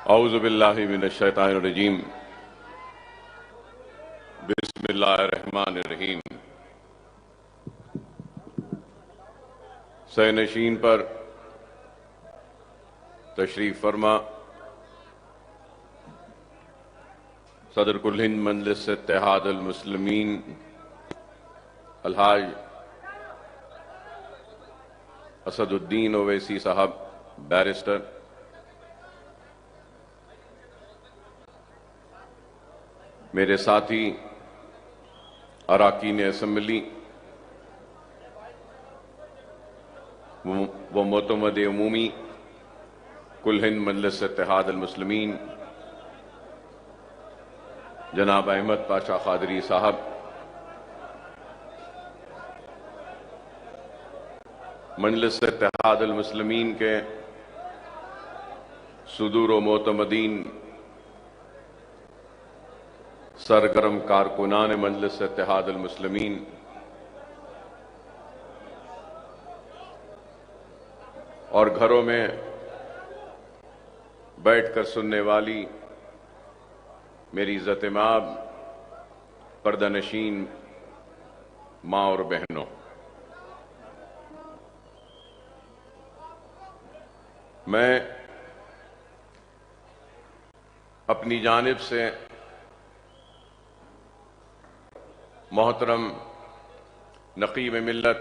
औज़ु बिल्लाहि मिनश्शैतानिर्रजीम। बिस्मिल्लाहिर्रहमानिर्रहीम। सैनशीन पर तशरीफ फरमा सदर कुल हिंद मजलिस इत्तेहाद अल मुस्लिमीन अलहाज असदुद्दीन ओवैसी साहब बैरिस्टर, मेरे साथी अराकीन असम्बली व मोतमद उमूमी कुल हिंद मजलिस इत्तेहाद अल मुस्लिमीन जनाब अहमद पाशा कादरी साहब, मजलिस इत्तेहाद अल मुस्लिमीन के सुदूर व मोतमदीन सरगर्म कारकुनान मजलिस इत्तेहाद अल मुस्लिमीन, और घरों में बैठकर सुनने वाली मेरी इज्जत माब पर्दानशीन माँ और बहनों, मैं अपनी जानिब से मोहतरम नकीब मिल्लत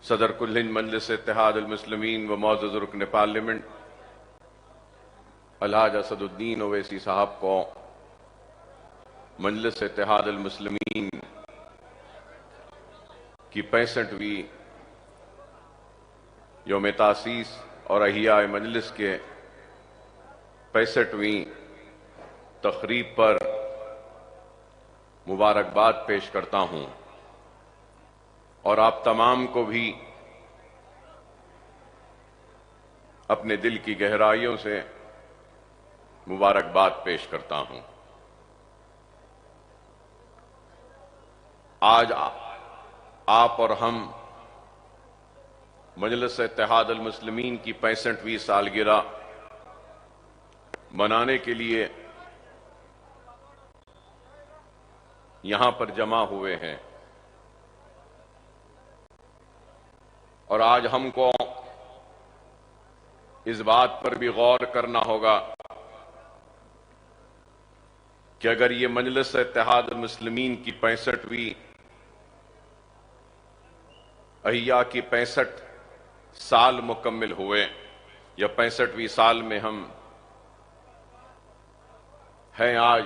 सदर कुल हिंद मजलिस इत्तेहाद अल मुस्लिमीन व मुअज़्ज़ज़ रुकन पार्लियामेंट अलहाज असदुद्दीन ओवैसी साहब को मजलिस इत्तेहाद अल मुस्लिमीन की 65वीं यौम तासीस और अहिया मजलिस के 65वीं तक़रीब पर मुबारकबाद पेश करता हूं और आप तमाम को भी अपने दिल की गहराइयों से मुबारकबाद पेश करता हूं। आज आप और हम मजलिस इत्तेहाद अल मुस्लिमीन की 65वीं सालगिरह मनाने के लिए यहां पर जमा हुए हैं और आज हमको इस बात पर भी गौर करना होगा कि अगर ये मजलिस इत्तेहाद अल मुस्लिमीन की 65वीं अहिया की 65 साल मुकम्मिल हुए या 65वीं साल में हम हैं आज,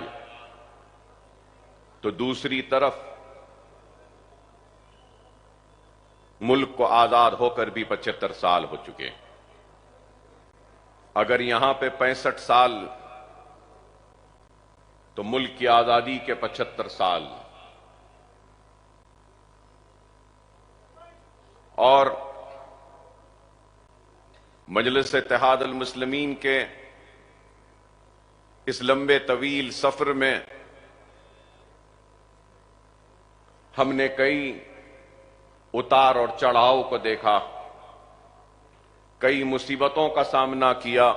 तो दूसरी तरफ मुल्क को आजाद होकर भी 75 साल हो चुके। अगर यहां पे 65 साल तो मुल्क की आजादी के 75 साल, और मजलिस इत्तेहाद अल मुस्लिमीन के इस लंबे तवील सफर में हमने कई उतार और चढ़ाव को देखा, कई मुसीबतों का सामना किया,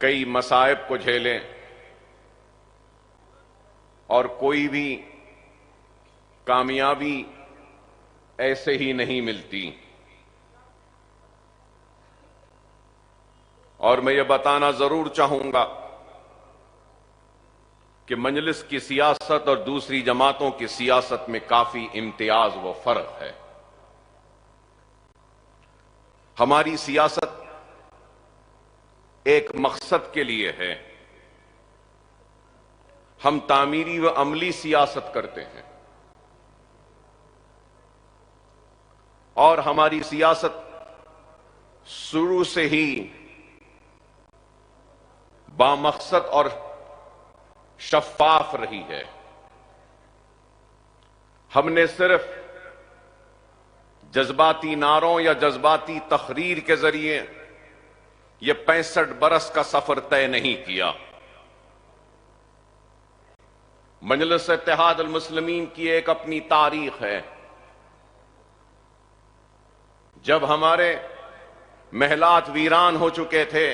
कई मसाइब को झेले, और कोई भी कामयाबी ऐसे ही नहीं मिलती। और मैं ये बताना जरूर चाहूंगा कि मजलिस की सियासत और दूसरी जमातों की सियासत में काफी इम्तियाज व फर्क है। हमारी सियासत एक मकसद के लिए है, हम तामीरी व अमली सियासत करते हैं, और हमारी सियासत शुरू से ही बामकसद और शफ्फाफ रही है। हमने सिर्फ जज्बाती नारों या जज्बाती तकरीर के जरिए यह 65 बरस का सफर तय नहीं किया। मजलिस इत्तेहाद अल मुस्लिमीन की एक अपनी तारीख है, जब हमारे महलात वीरान हो चुके थे,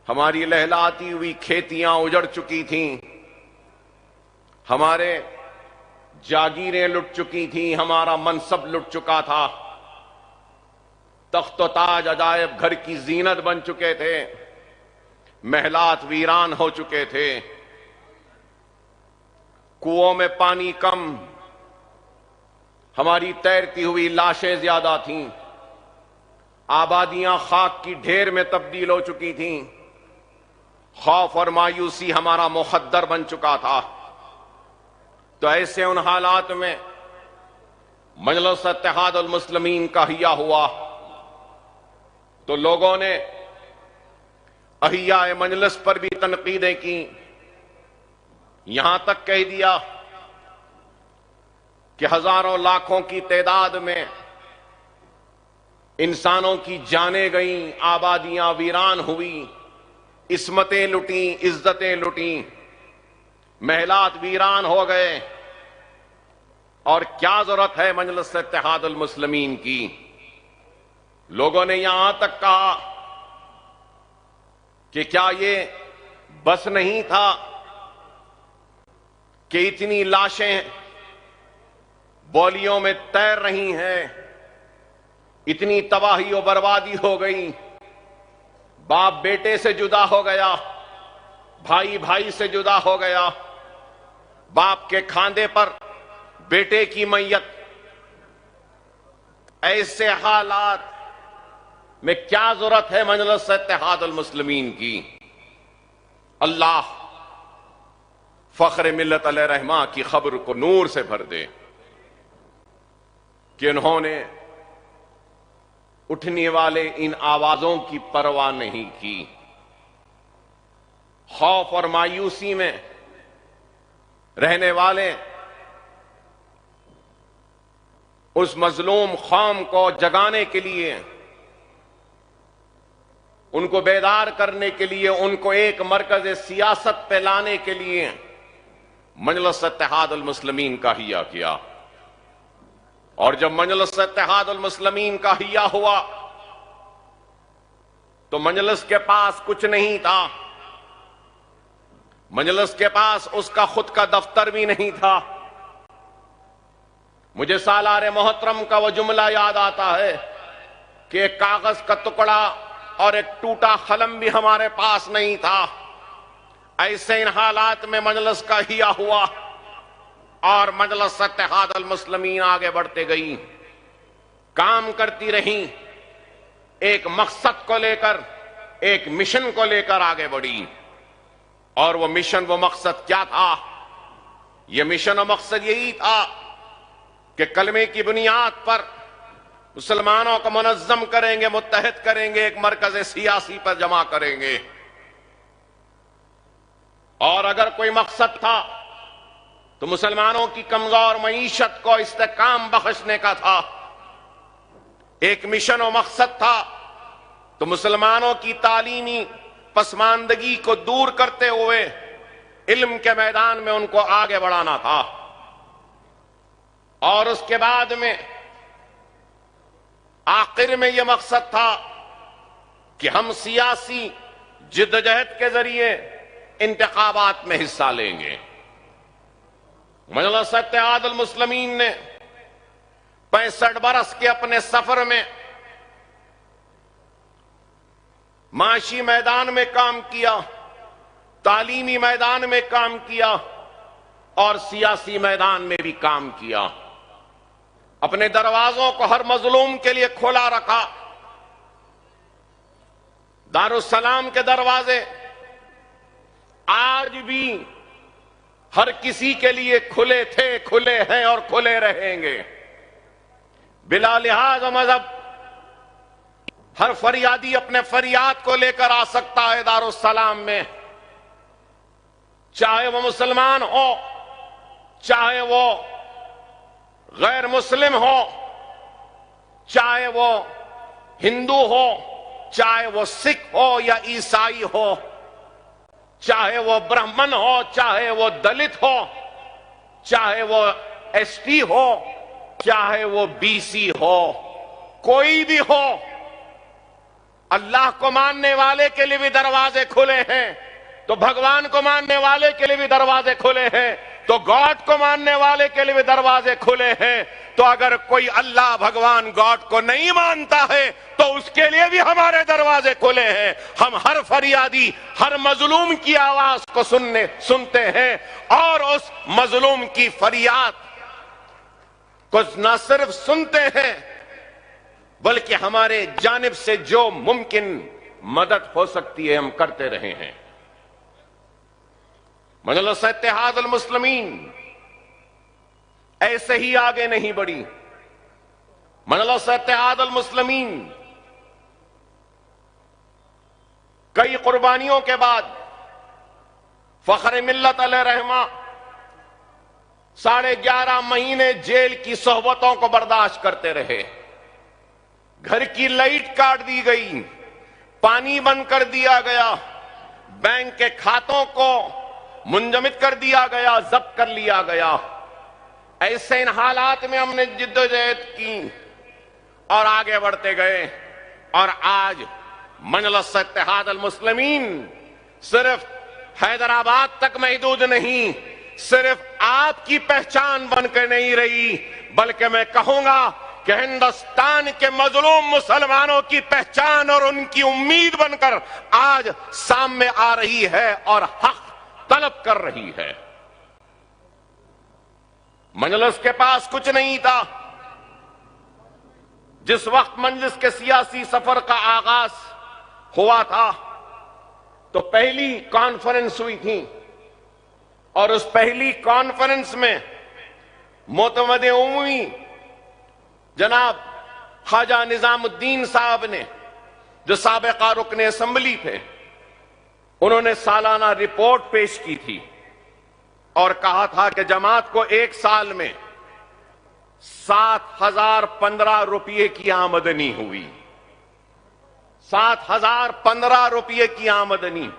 हमारी लहलाती हुई खेतियां उजड़ चुकी थीं, हमारे जागीरें लुट चुकी थीं, हमारा मनसब लुट चुका था, तख्त ताज अजायब घर की जीनत बन चुके थे, महलात वीरान हो चुके थे, कुओं में पानी कम, हमारी तैरती हुई लाशें ज्यादा थीं, आबादियां खाक की ढेर में तब्दील हो चुकी थीं, खौफ और मायूसी हमारा मुखद्दर बन चुका था। तो ऐसे उन हालात में मजलिस इत्तेहादुल मुस्लिमीन का हिया हुआ तो लोगों ने अहिया मजलिस पर भी तनकीदें की, यहां तक कह दिया कि हजारों लाखों की तादाद में इंसानों की जानें गईं, आबादियां वीरान हुई, इस्मतें लुटी, इज्जतें लुटी, महलात वीरान हो गए, और क्या जरूरत है मजलिस इत्तेहादुल मुस्लिमीन की। लोगों ने यहां तक कहा कि क्या ये बस नहीं था कि इतनी लाशें बौलियों में तैर रही हैं, इतनी तबाही और बर्बादी हो गई, बाप बेटे से जुदा हो गया, भाई भाई से जुदा हो गया, बाप के खांधे पर बेटे की मैयत। ऐसे हालात में क्या जरूरत है मजलिस इत्तेहादुल मुस्लिमीन की। अल्लाह फख्र मिल्लत अलैहिर्रहमा की खबर को नूर से भर दे कि उन्होंने उठने वाले इन आवाजों की परवाह नहीं की, खौफ और मायूसी में रहने वाले उस मजलूम कौम को जगाने के लिए, उनको बेदार करने के लिए, उनको एक मरकज सियासत पे लाने के लिए मजलिस इत्तेहादुल मुस्लिमीन का हिया किया। और जब मजलिस इत्तेहादुल मुस्लिमीन का हिया हुआ तो मजलिस के पास कुछ नहीं था, मजलिस के पास उसका खुद का दफ्तर भी नहीं था। मुझे सालारे मोहतरम का वो जुमला याद आता है कि एक कागज का टुकड़ा और एक टूटा कलम भी हमारे पास नहीं था। ऐसे इन हालात में मजलिस का हिया हुआ और मजलिस इत्तेहादुल मुस्लिमीन आगे बढ़ते गई, काम करती रही, एक मकसद को लेकर, एक मिशन को लेकर आगे बढ़ी। और वो मिशन, वो मकसद क्या था? ये मिशन और मकसद यही था कि कलमे की बुनियाद पर मुसलमानों को मुनज़्ज़म करेंगे, मुत्तहिद करेंगे, एक मरकज सियासी पर जमा करेंगे। और अगर कोई मकसद था तो मुसलमानों की कमजोर मईशत को इस्तेकाम बख्शने का था। एक मिशन और मकसद था तो मुसलमानों की तालीमी पसमानदगी को दूर करते हुए इल्म के मैदान में उनको आगे बढ़ाना था। और उसके बाद में आखिर में यह मकसद था कि हम सियासी जिद्दोजहद के जरिए इंतखाबात में हिस्सा लेंगे। मजलिस इत्तेहादुल मुस्लिमीन ने 65 बरस के अपने सफर में माशी मैदान में काम किया, तालीमी मैदान में काम किया और सियासी मैदान में भी काम किया। अपने दरवाजों को हर मजलूम के लिए खोला रखा। दारुस्सलाम के दरवाजे आज भी हर किसी के लिए खुले थे, खुले हैं और खुले रहेंगे। बिला लिहाज मजहब हर फरियादी अपने फरियाद को लेकर आ सकता है दारुस्सलाम में, चाहे वो मुसलमान हो, चाहे वो गैर मुस्लिम हो, चाहे वो हिंदू हो, चाहे वो सिख हो या ईसाई हो, चाहे वो ब्राह्मण हो, चाहे वो दलित हो, चाहे वो एसटी हो, चाहे वो बीसी हो, कोई भी हो, अल्लाह को मानने वाले के लिए भी दरवाजे खुले हैं, तो भगवान को मानने वाले के लिए भी दरवाजे खुले हैं, तो गॉड को मानने वाले के लिए भी दरवाजे खुले हैं। तो अगर कोई अल्लाह भगवान गॉड को नहीं मानता है तो उसके लिए भी हमारे दरवाजे खुले हैं। हम हर फरियादी, हर मजलूम की आवाज को सुनते हैं और उस मजलूम की फरियाद को न सिर्फ सुनते हैं बल्कि हमारे जानिब से जो मुमकिन मदद हो सकती है हम करते रहे हैं। मजलिस इत्तेहाद अल मुस्लिमीन ऐसे ही आगे नहीं बढ़ी। मजलिस इत्तेहाद अल मुस्लिमीन कई कुर्बानियों के बाद फखर मिल्लत अलैहि रहमा 11.5 महीने जेल की सोहबतों को बर्दाश्त करते रहे। घर की लाइट काट दी गई, पानी बंद कर दिया गया, बैंक के खातों को मुंजमद कर दिया गया, जब्त कर लिया गया। ऐसे इन हालात में हमने जिद्दोजहद की और आगे बढ़ते गए और आज मजलिस इत्तेहाद अल मुस्लिमीन सिर्फ हैदराबाद तक महदूद नहीं, सिर्फ आपकी पहचान बनकर नहीं रही, बल्कि मैं कहूंगा कि हिंदुस्तान के मजलूम मुसलमानों की पहचान और उनकी उम्मीद बनकर आज सामने आ रही है और हक तलब कर रही है। मजलिस के पास कुछ नहीं था। जिस वक्त मजलिस के सियासी सफर का आगाज हुआ था तो पहली कॉन्फ्रेंस हुई थी और उस पहली कॉन्फ्रेंस में मोतमद उमवी जनाब ख्वाजा निजामुद्दीन साहब ने, जो साबिका रुकन असेंबली थे, उन्होंने सालाना रिपोर्ट पेश की थी और कहा था कि जमात को एक साल में 7,015 रुपये की आमदनी हुई। 7,015 रुपये की आमदनी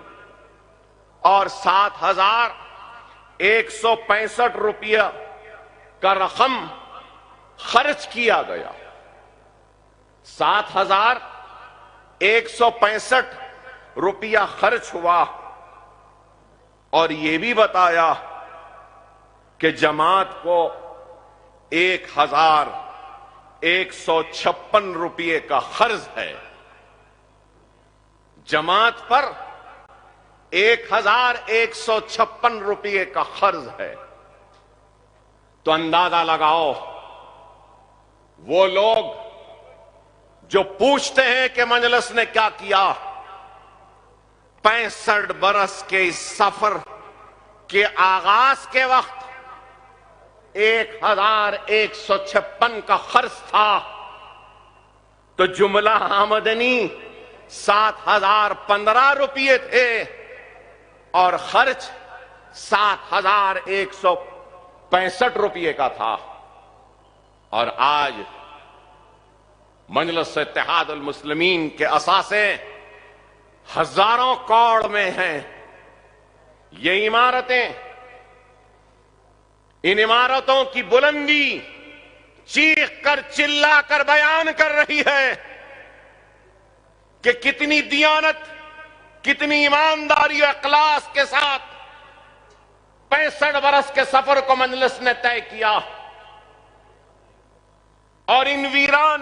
और 7,165 रुपया का रकम खर्च किया गया। 7,165 रुपया खर्च हुआ और यह भी बताया कि जमात को 1,156 रुपये का कर्ज है। जमात पर 1,156 रुपये का कर्ज है। तो अंदाजा लगाओ, वो लोग जो पूछते हैं कि मजलिस ने क्या किया, 65 बरस के इस सफर के आगाज के वक्त 1,156 का खर्च था, तो जुमला आमदनी 7,015 रुपये थे और खर्च 7,165 रुपये का था। और आज मजलिस इत्तेहाद अल मुस्लिमीन के असासे हजारों करोड़ में हैं। ये इमारतें, इन इमारतों की बुलंदी चीख कर चिल्ला कर बयान कर रही है कि कितनी दियानत, कितनी ईमानदारी और इखलास के साथ 65 बरस के सफर को मजलिस ने तय किया और इन वीरान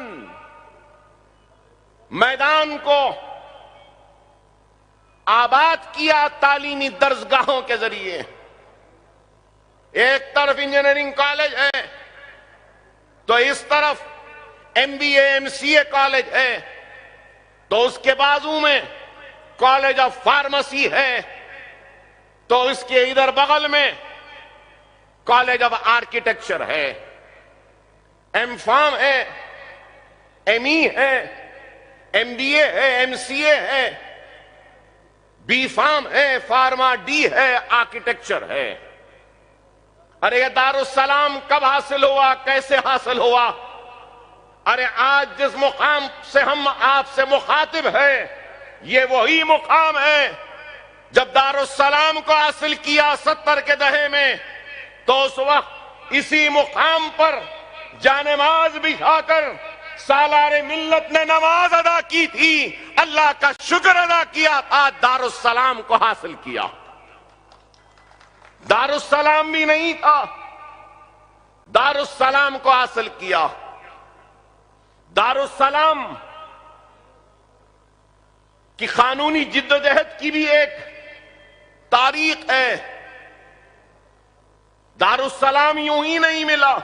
मैदान को आबाद किया तालीमी दर्जगाहों के जरिए। एक तरफ इंजीनियरिंग कॉलेज है तो इस तरफ MBA MCA कॉलेज है, तो उसके बाजू में कॉलेज ऑफ फार्मेसी है, तो इसके इधर बगल में कॉलेज ऑफ आर्किटेक्चर है, M.Pharm है, ME है, MBA है, MCA है, B.Pharm है, फार्मा D है, आर्किटेक्चर है। अरे ये दारुस्सलाम कब हासिल हुआ, कैसे हासिल हुआ? अरे आज जिस मुकाम से हम आपसे मुखातिब हैं, ये वही मुकाम है जब दारुस्सलाम को हासिल किया 70 के दहे में, तो उस वक्त इसी मुकाम पर जानेमाज बिछाकर सालारे मिल्लत ने नमाज अदा की थी, अल्लाह का शुक्र अदा किया था, दारुस्सलाम को हासिल किया। दारुस्सलाम भी नहीं था, दारुस्सलाम को हासिल किया। दारुस्सलाम की कानूनी जिद्दोजहद की भी एक तारीख है। दारुस्सलाम यूं ही नहीं मिला,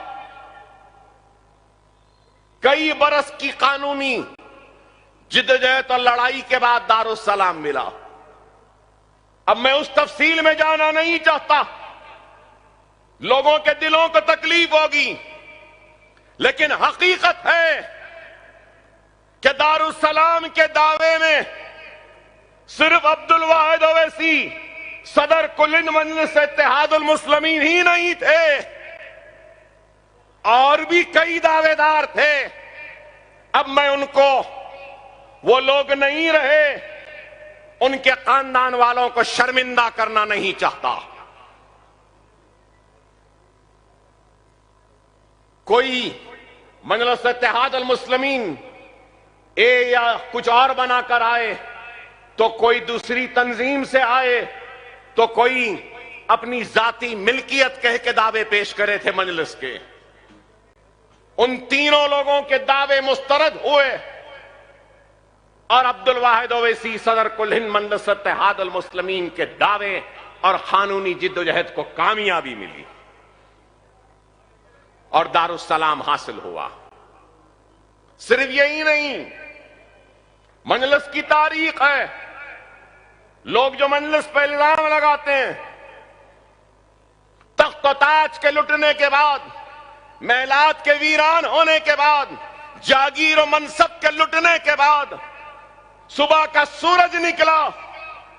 कई बरस की कानूनी जिद्दोजहद और लड़ाई के बाद दारुस्सलाम मिला। अब मैं उस तफसील में जाना नहीं चाहता, लोगों के दिलों को तकलीफ होगी, लेकिन हकीकत है कि दारुस्सलाम के दावे में सिर्फ अब्दुल वाहिद ओवैसी सदर कुल हिंद मजलिस इत्तेहादुल मुस्लिमीन ही नहीं थे, और भी कई दावेदार थे। अब मैं उनको, वो लोग नहीं रहे, उनके खानदान वालों को शर्मिंदा करना नहीं चाहता। कोई मजलिस इत्तेहादुल मुस्लिमीन ए या कुछ और बनाकर आए, तो कोई दूसरी तंजीम से आए, तो कोई अपनी जाती मिल्कियत कह के दावे पेश करे थे मजलिस के। उन तीनों लोगों के दावे मुस्तरद हुए और अब्दुल वाहिद ओवैसी सदर कुल हिंद मजलिस इत्तेहादुल मुस्लिमीन के दावे और कानूनी जिद्दोजहद को कामयाबी मिली और दारुस्सलाम हासिल हुआ। सिर्फ यही नहीं, मजलिस की तारीख है। लोग जो मजलिस पर इल्जाम लगाते हैं, तख्त और ताज के लुटने के बाद, महलात के वीरान होने के बाद, जागीर और मनसब के लुटने के बाद, सुबह का सूरज निकला,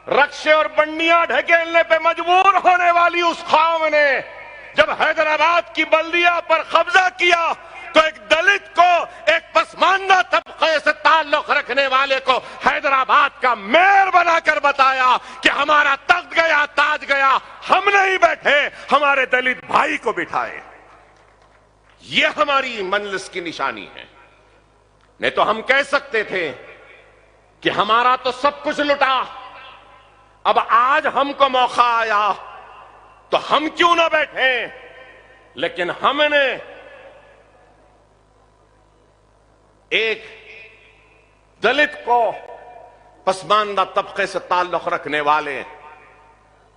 रक्षे और बंडियां ढकेलने पे मजबूर होने वाली उस कौम ने जब हैदराबाद की बल्दिया पर कब्जा किया, तो एक दलित को, एक पसमानदा तबके से ताल्लुक रखने वाले को हैदराबाद का मेयर बनाकर बताया कि हमारा तख्त गया, ताज गया, हम नहीं बैठे, हमारे दलित भाई को बिठाए। ये हमारी मजलिस की निशानी है। नहीं तो हम कह सकते थे कि हमारा तो सब कुछ लुटा, अब आज हमको मौका आया तो हम क्यों ना बैठे। लेकिन हमने एक दलित को, पसमानदा तबके से ताल्लुक रखने वाले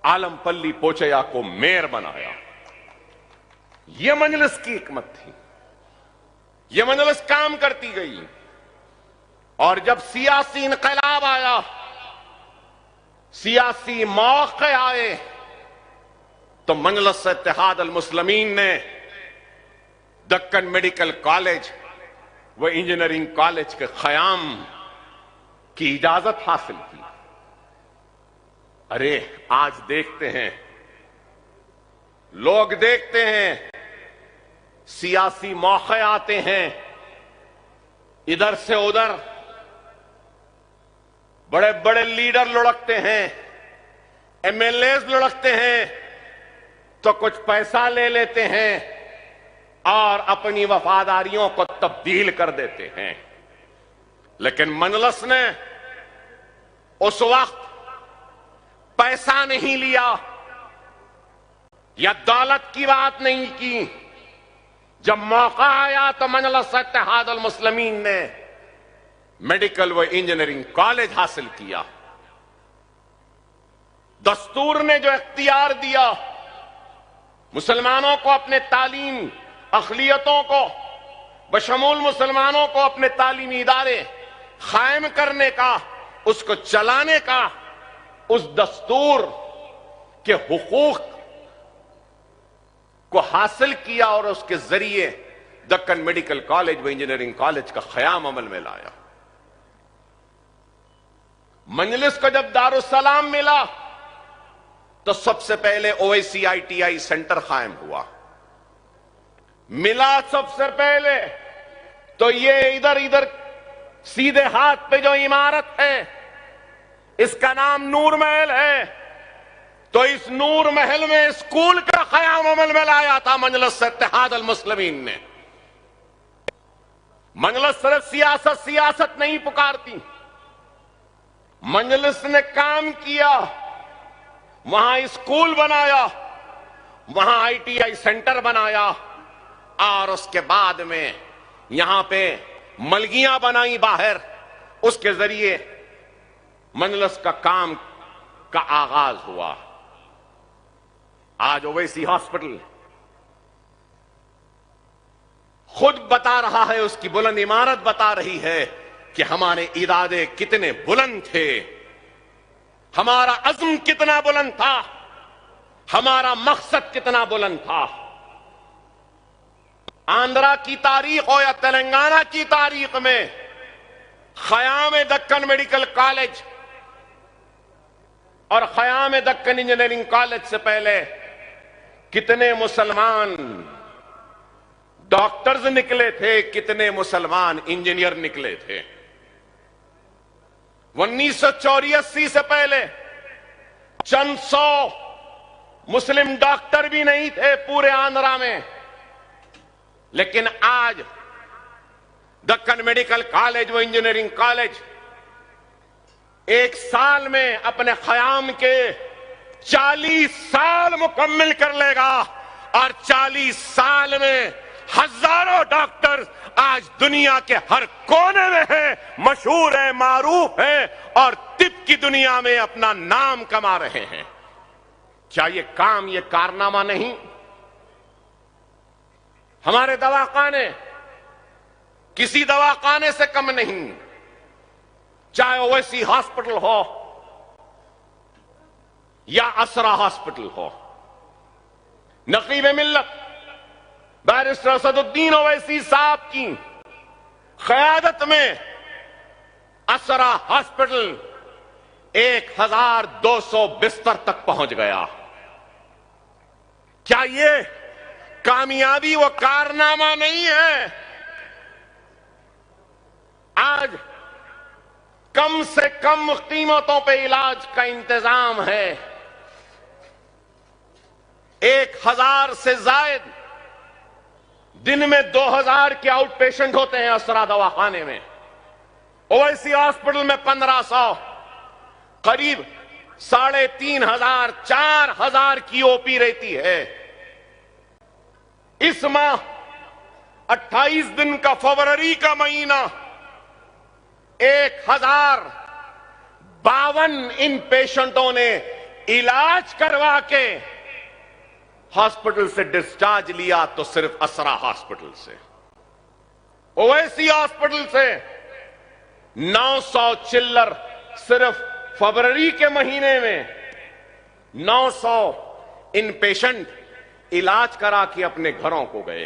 आलमपल्ली पोचैया को मेयर बनाया। यह मजलिस की हिकमत थी, यह मजलिस काम करती गई। और जब सियासी इनकलाब आया, सियासी मौके आए, तो मजलिस इत्तेहादुल मुस्लिमीन ने दक्कन मेडिकल कॉलेज व इंजीनियरिंग कॉलेज के क़याम की इजाजत हासिल की। अरे आज देखते हैं, लोग देखते हैं, सियासी मौके आते हैं, इधर से उधर बड़े बड़े लीडर लुढ़कते हैं, एमएलएस लुढ़कते हैं, तो कुछ पैसा ले लेते हैं और अपनी वफादारियों को तब्दील कर देते हैं। लेकिन मजलिस ने उस वक्त पैसा नहीं लिया या दौलत की बात नहीं की। जब मौका आया तो मजलिस इत्तेहादुल मुस्लिमीन ने मेडिकल व इंजीनियरिंग कॉलेज हासिल किया। दस्तूर ने जो इख्तियार दिया मुसलमानों को अपने तालीम अखलियतों को बशमूल मुसलमानों को अपने तालीमी इदारे कायम करने का, उसको चलाने का, उस दस्तूर के हुकूक को हासिल किया और उसके जरिए दक्कन मेडिकल कॉलेज व इंजीनियरिंग कॉलेज का क़याम अमल में लाया। मजलिस को जब दारुस्सलाम मिला तो सबसे पहले ओवैसी ITI सेंटर कायम हुआ। मिला सबसे पहले तो ये इधर इधर सीधे हाथ पे जो इमारत है, इसका नाम नूर महल है। तो इस नूर महल में स्कूल का क़याम अमल में लाया था मजलिस इत्तेहादुल मुस्लिमीन ने। मजलिस सिर्फ सियासत नहीं पुकारती। मजलिस ने काम किया, वहां स्कूल बनाया, वहां आईटीआई सेंटर बनाया और उसके बाद में यहां पे मलगियां बनाई बाहर। उसके जरिए मजलिस का काम का आगाज हुआ। आज ओवैसी हॉस्पिटल खुद बता रहा है, उसकी बुलंद इमारत बता रही है कि हमारे इरादे कितने बुलंद थे, हमारा अज़्म कितना बुलंद था, हमारा मकसद कितना बुलंद था। आंध्रा की तारीख हो या तेलंगाना की तारीख में ख़याम दक्कन मेडिकल कॉलेज और ख़याम दक्कन इंजीनियरिंग कॉलेज से पहले कितने मुसलमान डॉक्टर्स निकले थे, कितने मुसलमान इंजीनियर निकले थे। 1984 से पहले चंद 100 मुस्लिम डॉक्टर भी नहीं थे पूरे आंध्रा में, लेकिन आज दक्कन मेडिकल कॉलेज व इंजीनियरिंग कॉलेज एक साल में अपने ख़याम के 40 साल मुकम्मिल कर लेगा और 40 साल में हजारों डॉक्टर आज दुनिया के हर कोने में हैं, मशहूर है, मारूफ है और तिब की दुनिया में अपना नाम कमा रहे हैं। क्या ये काम, ये कारनामा नहीं? हमारे दवाखाने किसी दवाखाने से कम नहीं, चाहे ओवैसी हॉस्पिटल हो या असरा हॉस्पिटल हो। नकीब मिल्लत बैरिस्टर असदुद्दीन ओवैसी साहब की क़यादत में असरा हॉस्पिटल 1200 बिस्तर तक पहुंच गया। क्या ये कामयाबी व कारनामा नहीं है? आज कम से कम कीमतों पे इलाज का इंतजाम है। 1000 से जायद दिन में 2000 के आउट पेशेंट होते हैं असरा दवाखाने में। ओवैसी हॉस्पिटल में 1500, करीब 3500 4000 की ओपी रहती है। इस माह 28 दिन का फरवरी का महीना 1052 इन पेशेंटों ने इलाज करवा के हॉस्पिटल से डिस्चार्ज लिया, तो सिर्फ असरा हॉस्पिटल से। ओवैसी हॉस्पिटल से 900 चिल्लर सिर्फ फरवरी के महीने में 900 इन पेशेंट इलाज करा के अपने घरों को गए।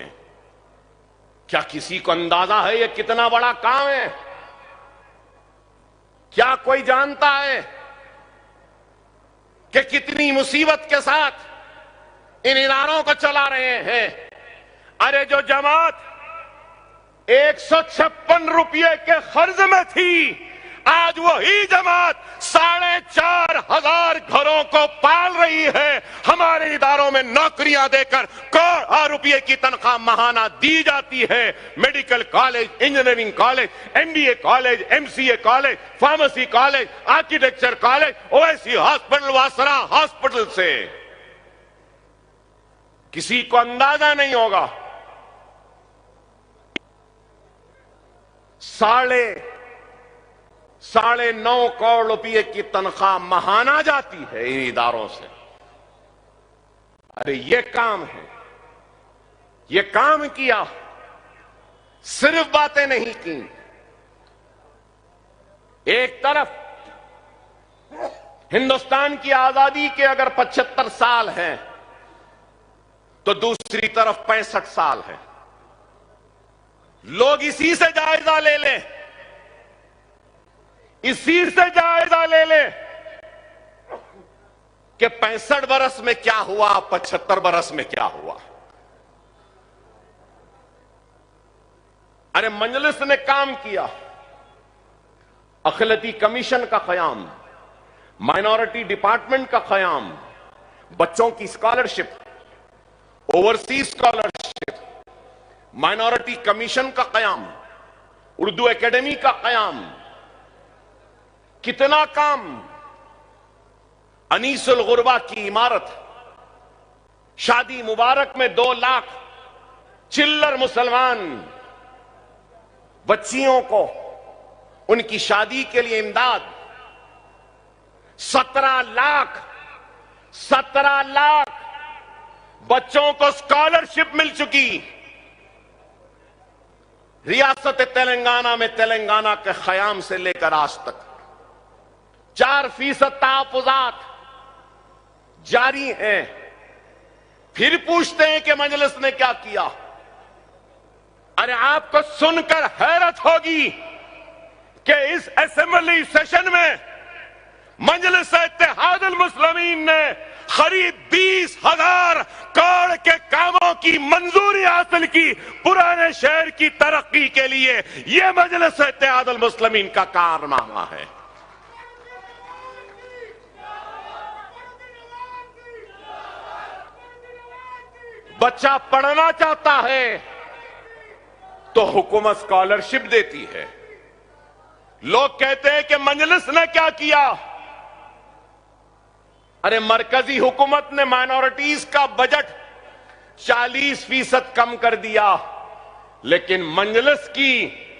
क्या किसी को अंदाजा है ये कितना बड़ा काम है? क्या कोई जानता है कि कितनी मुसीबत के साथ इन इदारों को चला रहे हैं? अरे जो जमात 156 रुपये के कर्ज में थी, आज वही जमात 4500 घरों को पाल रही है। हमारे इदारों में नौकरियां देकर करोड़ों रुपये की तनख्वाह महाना दी जाती है। Medical college, engineering college, MBA college, MCA college, pharmacy college, architecture college, Owaisi hospital, वासरा हॉस्पिटल से किसी को अंदाजा नहीं होगा। 9.5 करोड़ रुपए की तनख्वाह महाना जाती है इन इदारों से। अरे ये काम है, ये काम किया, सिर्फ बातें नहीं की। एक तरफ हिंदुस्तान की आजादी के अगर 75 साल हैं, तो दूसरी तरफ 65 साल है। लोग इसी से जायजा ले लें, इसी से जायजा ले लें कि 65 बरस में क्या हुआ, 75 बरस में क्या हुआ। अरे मजलिस ने काम किया, अखिलती कमीशन का क़याम, माइनॉरिटी डिपार्टमेंट का क़याम, बच्चों की scholarship, overseas scholarship, minority commission का क़याम, उर्दू एकेडमी का कयाम, कितना काम, अनीसुल गुरबा की इमारत, शादी मुबारक में 2 लाख चिल्लर मुसलमान बच्चियों को उनकी शादी के लिए इमदाद, 17 लाख बच्चों को स्कॉलरशिप मिल चुकी। रियासत तेलंगाना में तेलंगाना के क़याम से लेकर आज तक 4% तहफ़्फ़ुज़ात जारी हैं। फिर पूछते हैं कि मजलिस ने क्या किया। अरे आपको सुनकर हैरत होगी कि इस असेंबली सेशन में मजलिस इत्तेहादुल मुस्लिमीन ने करीब 20,000 करोड़ के कामों की मंजूरी हासिल की पुराने शहर की तरक्की के लिए। यह मजलिस इत्तेहादुल मुस्लिमीन का कारनामा है। बच्चा पढ़ना चाहता है तो हुकूमत स्कॉलरशिप देती है। लोग कहते हैं कि मजलिस ने क्या किया। अरे मरकजी हुकूमत ने माइनॉरिटीज का बजट 40% कम कर दिया, लेकिन मजलिस की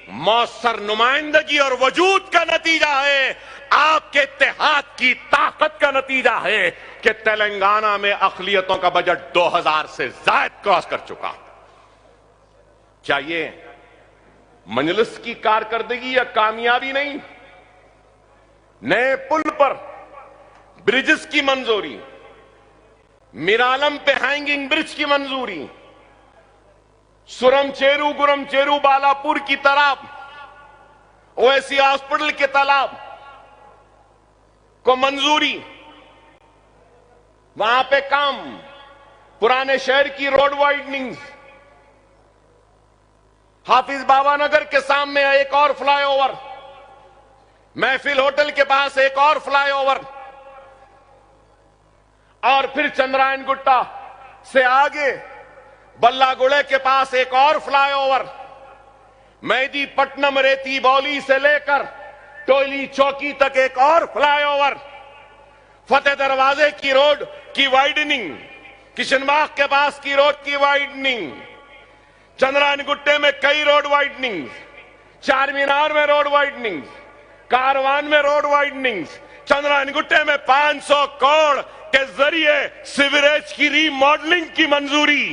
मौसर नुमाइंदगी और वजूद का नतीजा है, आपके इत्तेहाद की ताकत का नतीजा है कि तेलंगाना में अक़लियतों का बजट 2000 से ज्यादा क्रॉस कर चुका। क्या ये मजलिस की कारकर्दगी या कामयाबी नहीं? नए पुल पर ब्रिजेस की मंजूरी, मिरालम पे हैंगिंग ब्रिज की मंजूरी, सुरमचेरू गुरमचेरू बालापुर की तालाब, ओवैसी हॉस्पिटल के तालाब को मंजूरी, वहां पे काम, पुराने शहर की रोड वाइडनिंग्स, हाफिज बाबा नगर के सामने एक और फ्लाईओवर, महफिल होटल के पास एक और फ्लाईओवर, और फिर चंद्रायन गुट्टा से आगे बल्लागुड़े के पास एक और फ्लाईओवर, मेहदीपट्टनम रेती बौली से लेकर टोली चौकी तक एक और फ्लाईओवर, फतेह दरवाजे की रोड की वाइडनिंग, किशनबाग के पास की रोड की वाइडनिंग, चंद्रायन गुट्टे में कई रोड वाइडनिंग, चार मीनार में रोड वाइडनिंग, कारवान में रोड वाइडनिंग, चंद्रायन गुट्टे में 500 करोड़ के जरिए सीवरेज की रीमॉडलिंग की मंजूरी,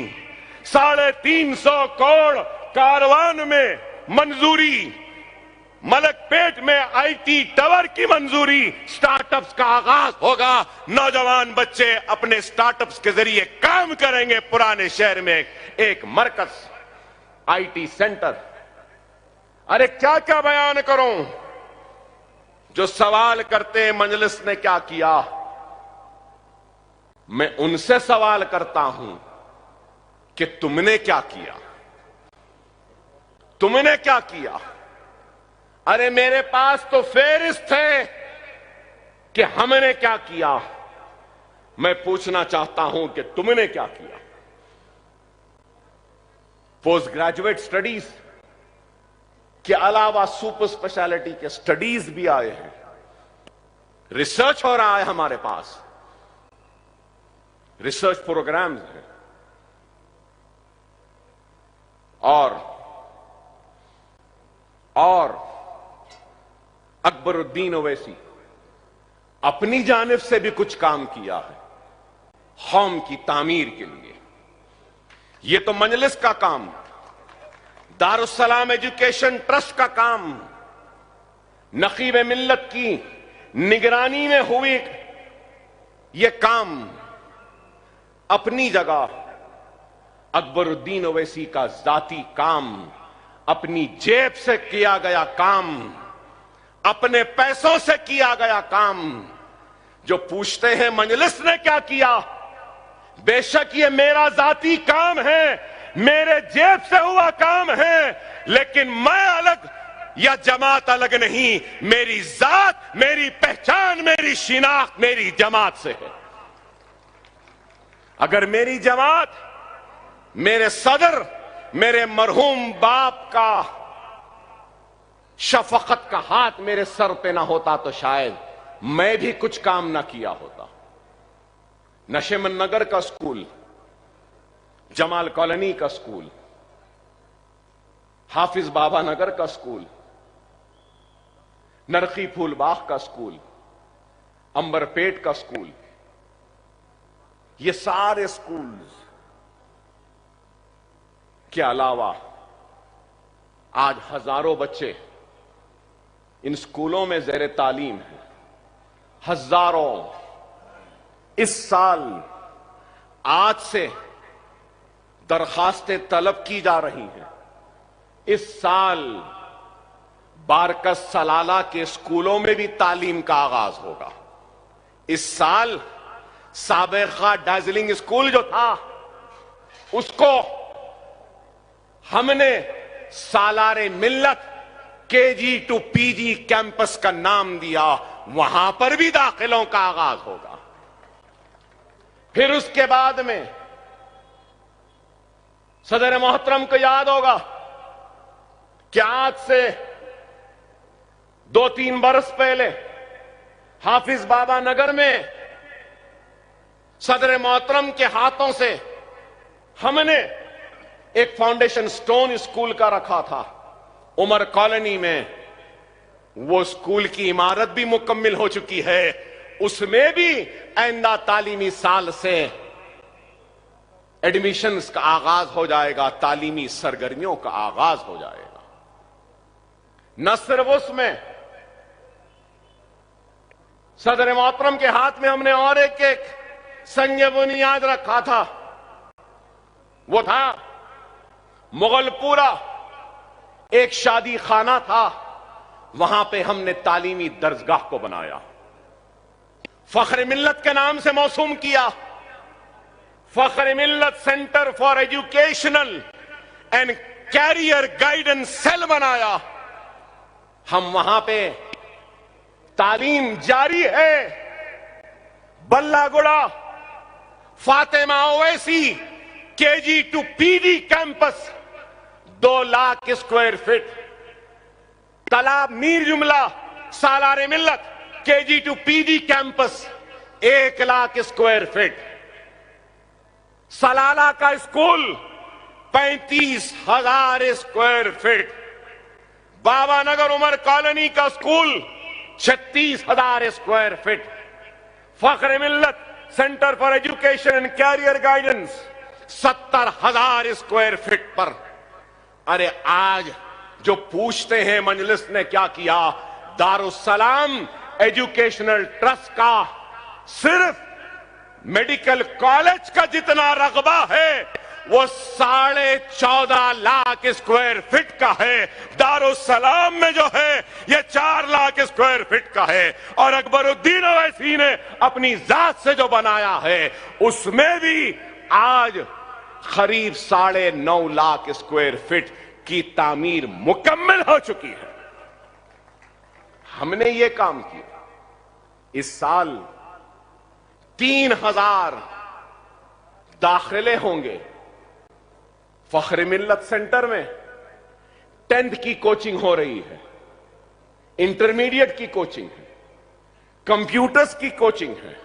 350 करोड़ कारवान में मंजूरी, मलकपेट में आईटी टावर की मंजूरी, स्टार्टअप्स का आगाज होगा, नौजवान बच्चे अपने स्टार्टअप्स के जरिए काम करेंगे। पुराने शहर में एक मरकज, आईटी सेंटर। अरे क्या क्या बयान करूं। जो सवाल करते हैं मजलिस ने क्या किया, मैं उनसे सवाल करता हूं कि तुमने क्या किया, तुमने क्या किया। अरे मेरे पास तो फेहरिस्त है कि हमने क्या किया। मैं पूछना चाहता हूं कि तुमने क्या किया। पोस्ट ग्रेजुएट स्टडीज के अलावा सुपर स्पेशलिटी के स्टडीज भी आए हैं, रिसर्च हो रहा है हमारे पास, रिसर्च प्रोग्राम्स हैं। और अकबरुद्दीन ओवैसी अपनी जानिब से भी कुछ काम किया है कौम की तामीर के लिए। यह तो मजलिस का काम, दारुस्सलाम एजुकेशन ट्रस्ट का काम, नकीब मिल्लत की निगरानी में हुई यह काम अपनी जगह, अकबरुद्दीन ओवैसी का जाती काम, अपनी जेब से किया गया काम, अपने पैसों से किया गया काम। जो पूछते हैं मजलिस ने क्या किया, बेशक ये मेरा जाती काम है, मेरे जेब से हुआ काम है, लेकिन मैं अलग या जमात अलग नहीं। मेरी जात, मेरी पहचान, मेरी शिनाख्त मेरी जमात से है। अगर मेरी जमात, मेरे सदर, मेरे मरहूम बाप का शफकत का हाथ मेरे सर पे ना होता तो शायद मैं भी कुछ काम ना किया होता। नशेमन नगर का स्कूल, जमाल कॉलोनी का स्कूल, हाफिज बाबा नगर का स्कूल, नरखी फूलबाग का स्कूल, अंबरपेट का स्कूल, ये सारे स्कूल्स के अलावा आज हजारों बच्चे इन स्कूलों में ज़ेर तालीम हैं। हजारों इस साल आज से दरखास्तें तलब की जा रही हैं। इस साल बारकस सलाला के स्कूलों में भी तालीम का आगाज होगा। इस साल साबिका दार्जिलिंग स्कूल जो था उसको हमने सालारे Millat KG to PG campus का नाम दिया। वहां पर भी दाखिलों का आगाज होगा। फिर उसके बाद में सदर मोहतरम को याद होगा कि आज से 2-3 बरस पहले हाफिज बाबा नगर में सदर मोहतरम के हाथों से हमने एक फाउंडेशन स्टोन स्कूल का रखा था। उमर कॉलोनी में वो स्कूल की इमारत भी मुकम्मिल हो चुकी है। उसमें भी आइंदा तालीमी साल से एडमिशन्स का आगाज हो जाएगा, तालीमी सरगर्मियों का आगाज हो जाएगा। न सिर्फ उसमें सदर मोहतरम के हाथ में हमने और एक संग बुनियाद रखा था। वो था मुगलपुरा, एक शादी खाना था। वहां पे हमने तालीमी दरसगाह को बनाया, फख्र मिल्लत के नाम से मौसूम किया। Fakhr Millat centre for educational and career guidance cell बनाया। हम वहां पे तालीम जारी है। Bandlaguda Fatima Owaisi KG to PG campus 2 lakh square feet. Talab Mir Jumla Salare Millat KG to PG campus 1 lakh square feet. Salala का school 35,000 square feet. Baba Nagar Umar colony का school 36,000 square feet. Fakhr Millat centre for education and career guidance 70,000 square feet पर। अरे आज जो पूछते हैं मजलिस ने क्या किया, दारुस्सलाम एजुकेशनल ट्रस्ट का सिर्फ मेडिकल कॉलेज का जितना रकबा है वो 14.5 लाख स्क्वायर फीट का है। दारुस्सलाम में जो है ये 4 लाख स्क्वायर फीट का है। और अकबरुद्दीन ओवैसी ने अपनी जात से जो बनाया है उसमें भी आज करीब 9.5 लाख स्क्वायर फीट की तामीर मुकम्मल हो चुकी है। हमने ये काम किया। इस साल 3,000 दाखिले होंगे फख्र मिल्लत सेंटर में। 10th की कोचिंग हो रही है, इंटरमीडिएट की कोचिंग है, कंप्यूटर्स की कोचिंग है,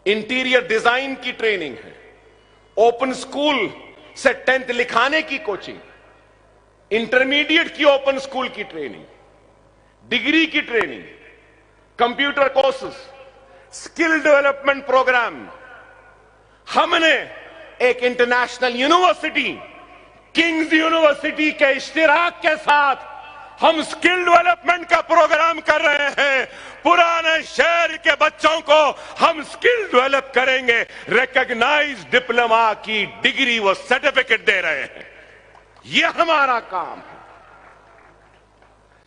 इंटीरियर डिजाइन की ट्रेनिंग है, ओपन स्कूल से 10th लिखाने की कोचिंग, इंटरमीडिएट की ओपन स्कूल की ट्रेनिंग, डिग्री की training, computer courses, skill development program. हमने एक इंटरनेशनल यूनिवर्सिटी किंग्स यूनिवर्सिटी के इश्तिराक के साथ हम स्किल डेवलपमेंट का प्रोग्राम कर रहे हैं। पुराने शहर के बच्चों को हम स्किल डेवलप करेंगे, रिकॉग्नाइज्ड डिप्लोमा की डिग्री व सर्टिफिकेट दे रहे हैं। यह हमारा काम है।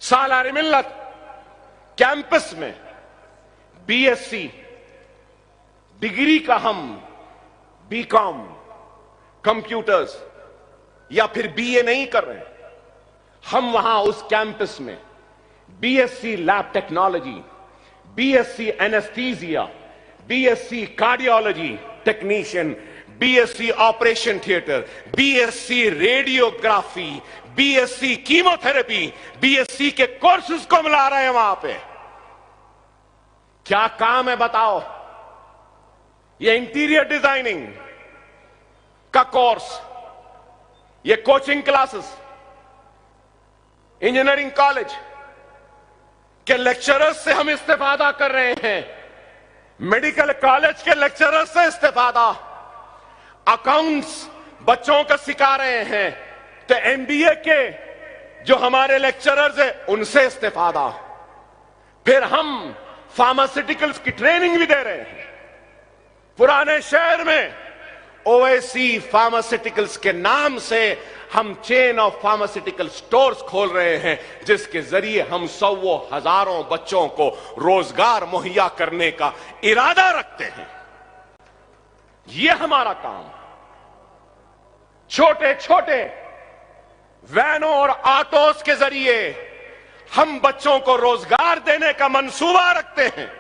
सालारे मिल्लत कैंपस में बीएससी डिग्री का हम बीकॉम कंप्यूटर्स या फिर बीए नहीं कर रहे हैं। हम वहां उस कैंपस में BSc lab technology, BSc anaesthesia, BSc cardiology technician, BSc operation theatre, BSc radiography, BSc chemotherapy, BSc के कोर्सेज को मिला रहे हैं वहां पे। क्या काम है बताओ? ये इंटीरियर डिजाइनिंग का कोर्स, ये कोचिंग क्लासेस, इंजीनियरिंग कॉलेज के लेक्चरर्स से हम इस्तेफादा कर रहे हैं, मेडिकल कॉलेज के लेक्चरर्स से इस्तेफादा, अकाउंट्स बच्चों को सिखा रहे हैं, तो एमबीए के जो हमारे लेक्चरर्स हैं उनसे इस्तेफादा, फिर हम फार्मास्यूटिकल्स की ट्रेनिंग भी दे रहे हैं। पुराने शहर में ओवैसी फार्मास्यूटिकल्स के नाम से हम चेन ऑफ फार्मास्यूटिकल स्टोर्स खोल रहे हैं, जिसके जरिए हम सौ हजारों बच्चों को रोजगार मुहैया करने का इरादा रखते हैं। यह हमारा काम। छोटे छोटे वैनों और ऑटोस के जरिए हम बच्चों को रोजगार देने का मंसूबा रखते हैं,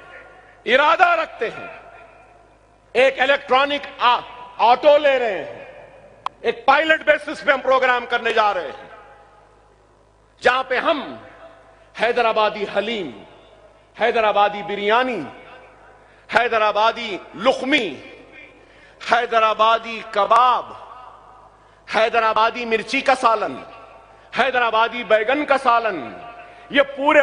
इरादा रखते हैं। एक इलेक्ट्रॉनिक ऑटो ले रहे हैं, एक पायलट बेसिस पे हम प्रोग्राम करने जा रहे हैं, जहां पे हम हैदराबादी हलीम, हैदराबादी बिरयानी, हैदराबादी लुकमी, हैदराबादी कबाब, हैदराबादी मिर्ची का सालन, हैदराबादी बैगन का सालन, ये पूरे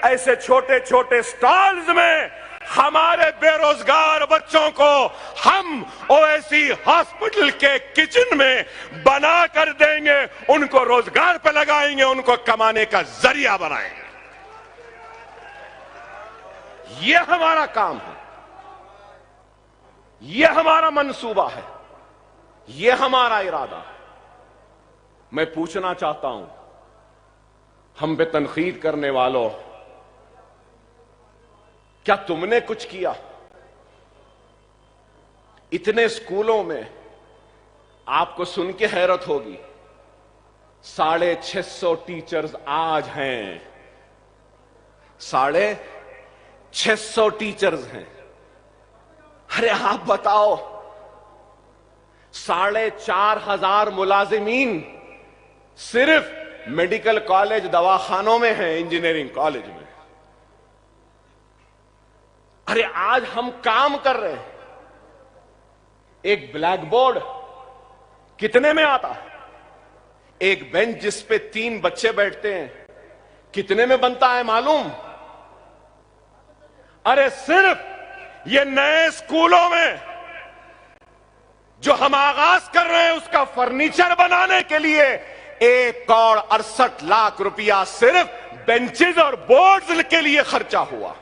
ऐसे छोटे छोटे स्टॉल्स में हमारे बेरोजगार बच्चों को हम ओवैसी हॉस्पिटल के किचन में बना कर देंगे, उनको रोजगार पे लगाएंगे, उनको कमाने का जरिया बनाएंगे। यह हमारा काम है, यह हमारा मंसूबा है, यह हमारा इरादा है। मैं पूछना चाहता हूं हम पे तनकीद करने वालों, क्या तुमने कुछ किया? इतने स्कूलों में आपको सुन के हैरत होगी, 650 टीचर्स आज हैं, 650 टीचर्स हैं। अरे आप बताओ, 4,500 मुलाजिमीन सिर्फ मेडिकल कॉलेज दवाखानों में हैं, इंजीनियरिंग कॉलेज में। अरे आज हम काम कर रहे हैं। एक ब्लैक बोर्ड कितने में आता है? एक बेंच जिस पे 3 बच्चे बैठते हैं कितने में बनता है मालूम? अरे सिर्फ ये नए स्कूलों में जो हम आगाज कर रहे हैं उसका फर्नीचर बनाने के लिए 1,68,00,000 रुपया सिर्फ बेंचेज और बोर्ड्स के लिए खर्चा हुआ।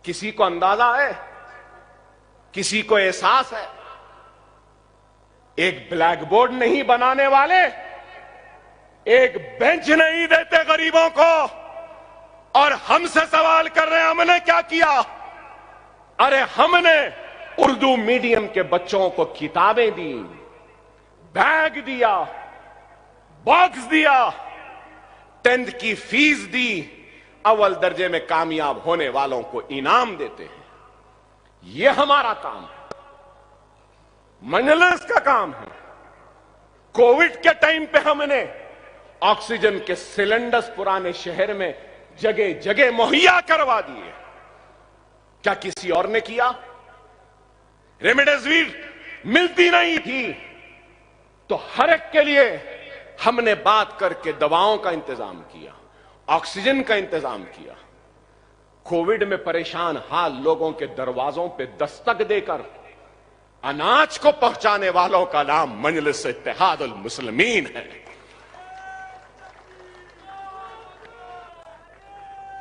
किसी को अंदाजा है? किसी को एहसास है? एक ब्लैक बोर्ड नहीं बनाने वाले, एक बेंच नहीं देते गरीबों को, और हमसे सवाल कर रहे हैं हमने क्या किया? अरे हमने उर्दू मीडियम के बच्चों को किताबें दी, बैग दिया, बॉक्स दिया, 10th की फीस दी, अव्वल दर्जे में कामयाब होने वालों को इनाम देते हैं। यह हमारा काम है, मजलिस का काम है। कोविड के टाइम पे हमने ऑक्सीजन के सिलेंडर्स पुराने शहर में जगह जगह मुहैया करवा दिए। क्या किसी और ने किया? रेमडेसिविर मिलती नहीं थी तो हर एक के लिए हमने बात करके दवाओं का इंतजाम किया, ऑक्सीजन का इंतजाम किया। कोविड में परेशान हाल लोगों के दरवाजों पे दस्तक देकर अनाज को पहुंचाने वालों का नाम मजलिस इत्तेहादुल मुस्लिमीन है।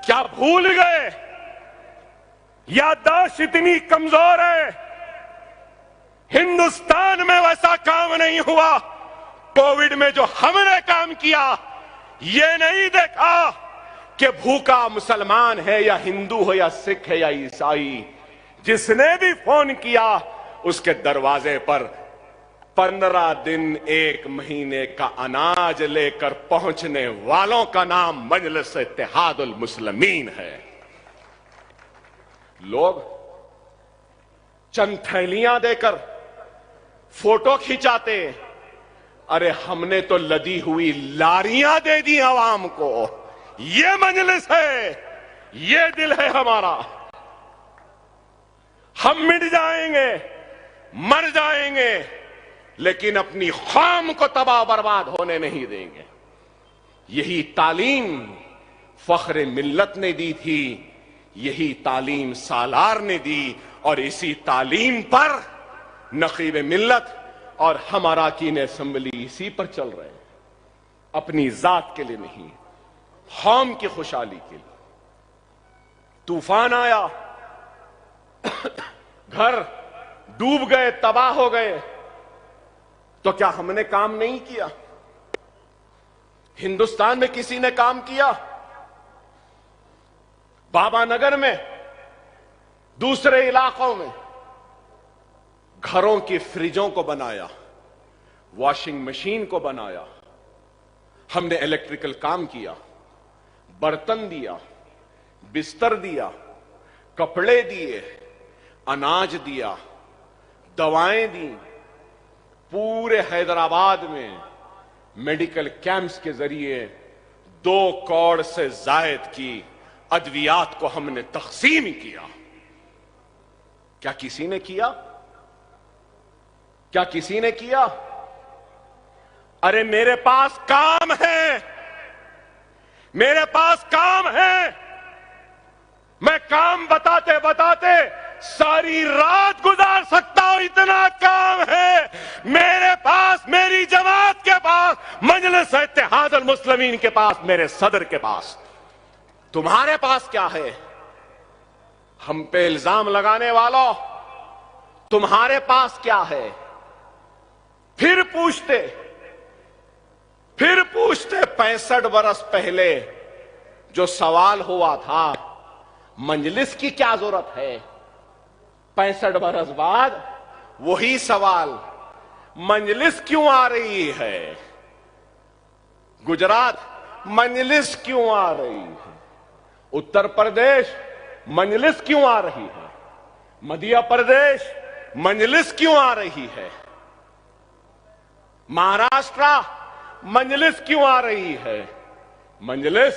क्या भूल गए? याददाश्त इतनी कमजोर है, हिंदुस्तान में वैसा काम नहीं हुआ। कोविड में जो हमने काम किया, ये नहीं देखा कि भूखा मुसलमान है या हिंदू हो या सिख है या ईसाई। जिसने भी फोन किया उसके दरवाजे पर 15 दिन 1 महीने का अनाज लेकर पहुंचने वालों का नाम मजलिस इत्तेहादुल मुस्लिमीन है। लोग चंद थैलियां देकर फोटो खिंचाते। अरे हमने तो लदी हुई लारियां दे दी आवाम को। ये मजलिस है, ये दिल है हमारा। हम मिट जाएंगे, मर जाएंगे, लेकिन अपनी कौम को तबाह बर्बाद होने नहीं देंगे। यही तालीम फख्र मिल्लत ने दी थी, यही तालीम सालार ने दी, और इसी तालीम पर नकीब मिल्लत और हमारा कीन असेंबली इसी पर चल रहे हैं। अपनी जात के लिए नहीं, कौम की खुशहाली के लिए। तूफान आया, घर डूब गए, तबाह हो गए, तो क्या हमने काम नहीं किया? हिंदुस्तान में किसी ने काम किया? बाबानगर में, दूसरे इलाकों में घरों की फ्रिजों को बनाया, वॉशिंग मशीन को बनाया, हमने इलेक्ट्रिकल काम किया, बर्तन दिया, बिस्तर दिया, कपड़े दिए, अनाज दिया, दवाएं दी। पूरे हैदराबाद में मेडिकल कैंप्स के जरिए 2 करोड़ से जायद की अद्वियात को हमने तकसीम किया। क्या किसी ने किया? क्या किसी ने किया? अरे मेरे पास काम है, मेरे पास काम है। मैं काम बताते बताते सारी रात गुजार सकता हूं, इतना काम है मेरे पास, मेरी जमात के पास, मजलिस इत्तेहादुल मुस्लिमीन के पास, मेरे सदर के पास। तुम्हारे पास क्या है? हम पे इल्जाम लगाने वालों, तुम्हारे पास क्या है? फिर पूछते 65 बरस पहले जो सवाल हुआ था, मजलिस की क्या जरूरत है? 65 बरस बाद वही सवाल, मजलिस क्यों आ रही है? गुजरात, मजलिस क्यों आ रही है? उत्तर प्रदेश, मजलिस क्यों आ रही है? मध्य प्रदेश, मजलिस क्यों आ रही है? महाराष्ट्र, मजलिस क्यों आ रही है? मजलिस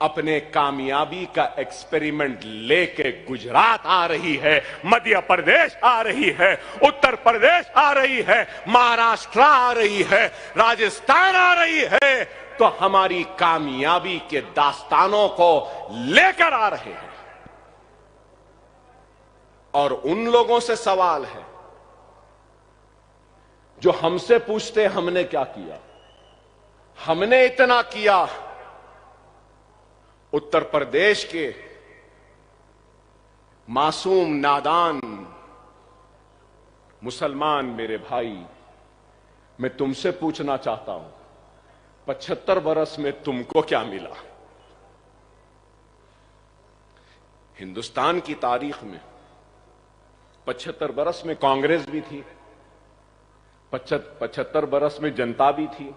अपने कामयाबी का एक्सपेरिमेंट लेके गुजरात आ रही है, मध्य प्रदेश आ रही है, उत्तर प्रदेश आ रही है, महाराष्ट्र आ रही है, राजस्थान आ रही है। तो हमारी कामयाबी के दास्तानों को लेकर आ रहे हैं। और उन लोगों से सवाल है जो हमसे पूछते हमने क्या किया? हमने इतना किया। उत्तर प्रदेश के मासूम नादान मुसलमान मेरे भाई, मैं तुमसे पूछना चाहता हूं, 75 बरस में तुमको क्या मिला? हिंदुस्तान की तारीख में 75 बरस में कांग्रेस भी थी, 75 बरस में जनता भी थी,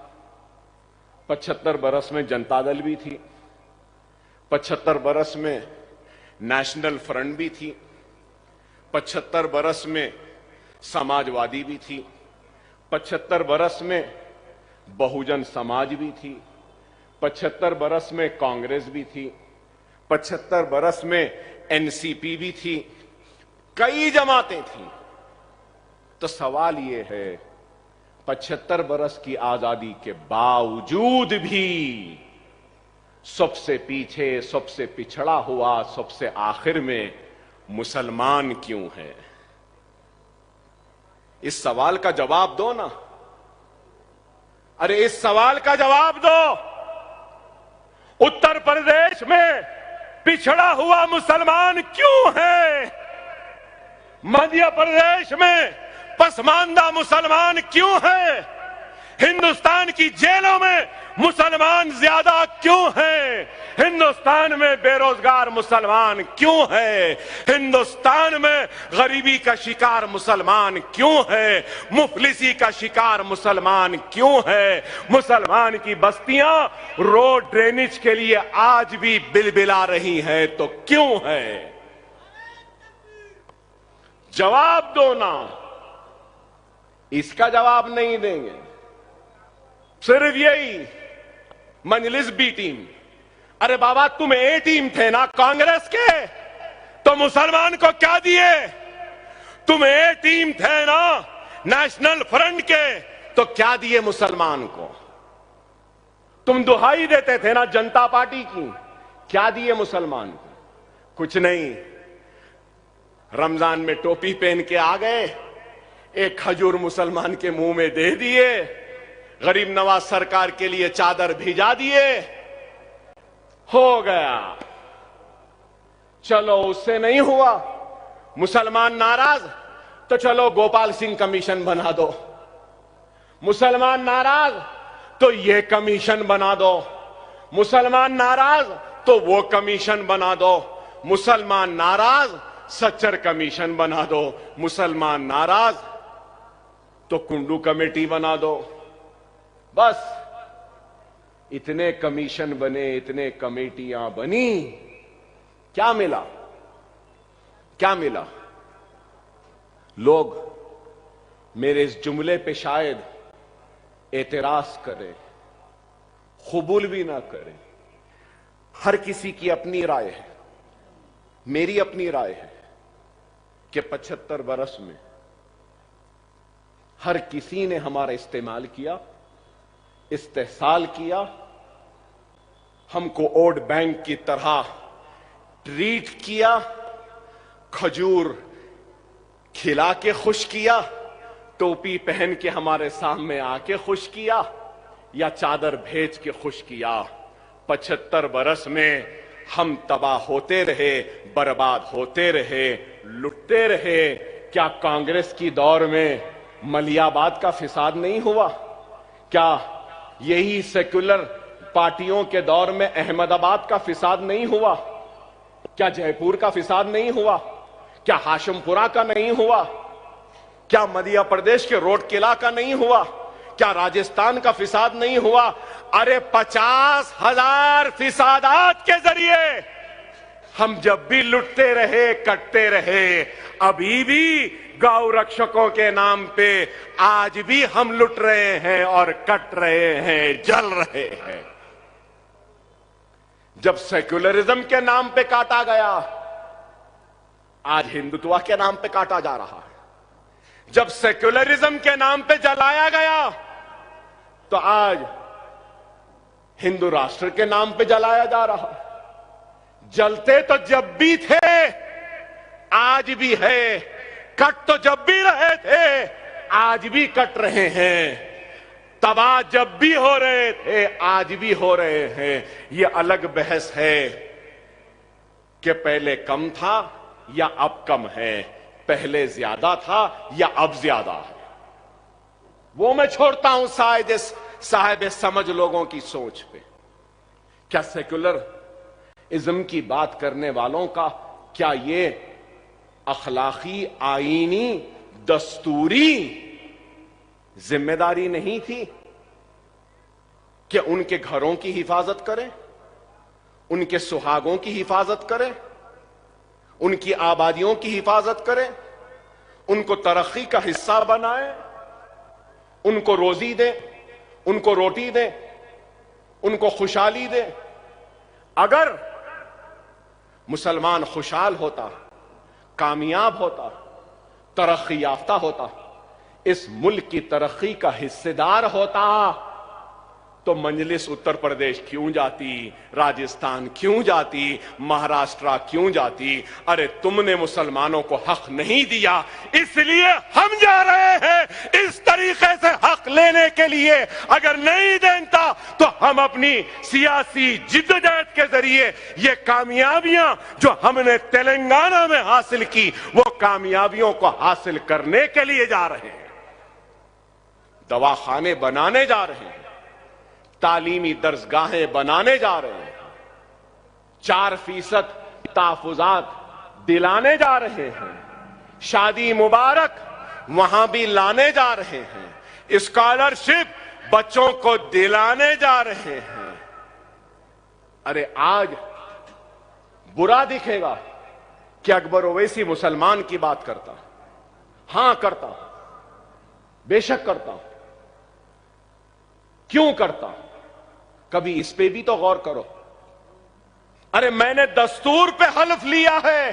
75 बरस में जनता दल भी थी, 75 बरस में नेशनल फ्रंट भी थी, 75 बरस में समाजवादी भी थी, 75 बरस में बहुजन समाज भी थी, 75 बरस में कांग्रेस भी थी, 75 बरस में एनसीपी भी थी, कई जमातें थी। तो सवाल यह है, 75 बरस की आजादी के बावजूद भी सबसे पीछे, सबसे पिछड़ा हुआ, सबसे आखिर में मुसलमान क्यों है? इस सवाल का जवाब दो ना। अरे इस सवाल का जवाब दो। उत्तर प्रदेश में पिछड़ा हुआ मुसलमान क्यों है? मध्य प्रदेश में पसमानदा मुसलमान क्यों है? हिंदुस्तान की जेलों में मुसलमान ज्यादा क्यों हैं? हिंदुस्तान में बेरोजगार मुसलमान क्यों है? हिंदुस्तान में गरीबी का शिकार मुसलमान क्यों है? मुफलिसी का शिकार मुसलमान क्यों है? मुसलमान की बस्तियां रोड ड्रेनेज के लिए आज भी बिलबिला रही हैं, तो क्यों है? जवाब दो ना। इसका जवाब नहीं देंगे। सिर्फ यही मजलिस बी टीम। अरे बाबा तुम ए टीम थे ना कांग्रेस के, तो मुसलमान को क्या दिए? तुम ए टीम थे ना नेशनल फ्रंट के, तो क्या दिए मुसलमान को? तुम दुहाई देते थे ना जनता पार्टी की, क्या दिए मुसलमान को? कुछ नहीं। रमजान में टोपी पहन के आ गए, एक खजूर मुसलमान के मुंह में दे दिए, गरीब नवाज सरकार के लिए चादर भिजा दिए, हो गया। चलो उससे नहीं हुआ, मुसलमान नाराज, तो चलो गोपाल सिंह कमीशन बना दो। मुसलमान नाराज तो ये कमीशन बना दो, मुसलमान नाराज तो वो कमीशन बना दो, मुसलमान नाराज सच्चर कमीशन बना दो, मुसलमान नाराज तो कुंडू कमेटी बना दो। बस इतने कमीशन बने, इतने कमेटियां बनी, क्या मिला? क्या मिला? लोग मेरे इस जुमले पे शायद एतराज करें, कबूल भी ना करें। हर किसी की अपनी राय है, मेरी अपनी राय है कि 75 बरस में हर किसी ने हमारा इस्तेमाल किया, इस्तेहसाल किया, हमको वोट बैंक की तरह ट्रीट किया, खजूर खिला के खुश किया, टोपी पहन के हमारे सामने आके खुश किया, या चादर भेज के खुश किया। 75 बरस में हम तबाह होते रहे, बर्बाद होते रहे, लुटते रहे। क्या कांग्रेस की दौर में मलियाबाद का फिसाद नहीं हुआ? क्या यही सेक्युलर पार्टियों के दौर में अहमदाबाद का फिसाद नहीं हुआ? क्या जयपुर का फिसाद नहीं हुआ? क्या हाशिमपुरा का नहीं हुआ? क्या मध्य प्रदेश के रोड किला का नहीं हुआ? क्या राजस्थान का फिसाद नहीं हुआ? अरे 50,000 फिसादात के जरिए हम जब भी लुटते रहे, कटते रहे। अभी भी गौ रक्षकों के नाम पे आज भी हम लुट रहे हैं और कट रहे हैं, जल रहे हैं। जब सेक्युलरिज्म के नाम पे काटा गया, आज हिंदुत्व के नाम पे काटा जा रहा है। जब सेक्युलरिज्म के नाम पे जलाया गया, तो आज हिंदू राष्ट्र के नाम पे जलाया जा रहा है। जलते तो जब भी थे, आज भी है। कट तो जब भी रहे थे, आज भी कट रहे हैं। तबाह जब भी हो रहे थे, आज भी हो रहे हैं। यह अलग बहस है कि पहले कम था या अब कम है, पहले ज्यादा था या अब ज्यादा है। वो मैं छोड़ता हूं साहिब समझ लोगों की सोच पे। क्या सेक्युलर इज्म की बात करने वालों का क्या ये अखलाकी, आईनी, दस्तूरी जिम्मेदारी नहीं थी कि उनके घरों की हिफाजत करें, उनके सुहागों की हिफाजत करें, उनकी आबादियों की हिफाजत करें, उनको तरक्की का हिस्सा बनाएं, उनको रोजी दें, उनको रोटी दें, उनको खुशहाली दें। अगर मुसलमान खुशहाल होता, कामयाब होता, तरक्की याफ्ता होता, इस मुल्क की तरक्की का हिस्सेदार होता, तो मजलिस उत्तर प्रदेश क्यों जाती, राजस्थान क्यों जाती, महाराष्ट्र क्यों जाती? अरे तुमने मुसलमानों को हक नहीं दिया, इसलिए हम जा रहे हैं इस तरीके से हक लेने के लिए। अगर नहीं देता तो हम अपनी सियासी जिद्दोजहद के जरिए ये कामयाबियां जो हमने तेलंगाना में हासिल की, वो कामयाबियों को हासिल करने के लिए जा रहे हैं। दवाखाने बनाने जा रहे हैं, तालीमी दर्सगाहें बनाने जा रहे हैं, 4% तहफुजात दिलाने जा रहे हैं, शादी मुबारक वहां भी लाने जा रहे हैं, स्कॉलरशिप बच्चों को दिलाने जा रहे हैं। अरे आज बुरा दिखेगा कि अकबर ओवैसी मुसलमान की बात करता। हां करता, बेशक करता हूं। क्यों करता हूं? कभी इस पे भी तो गौर करो। अरे मैंने दस्तूर पे हल्फ लिया है,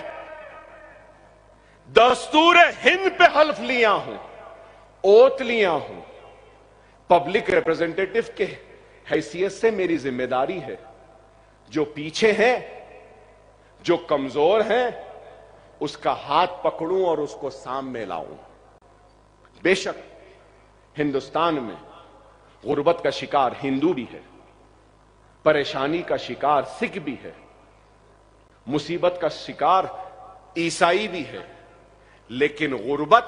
दस्तूर हिंद पे हल्फ लिया हूं, ओत लिया हूं। पब्लिक रिप्रेजेंटेटिव के हैसियत से मेरी जिम्मेदारी है, जो पीछे हैं, जो कमजोर हैं, उसका हाथ पकड़ूं और उसको सामने लाऊं। बेशक हिंदुस्तान में गुर्बत का शिकार हिंदू भी है, परेशानी का शिकार सिख भी है, मुसीबत का शिकार ईसाई भी है, लेकिन गुर्बत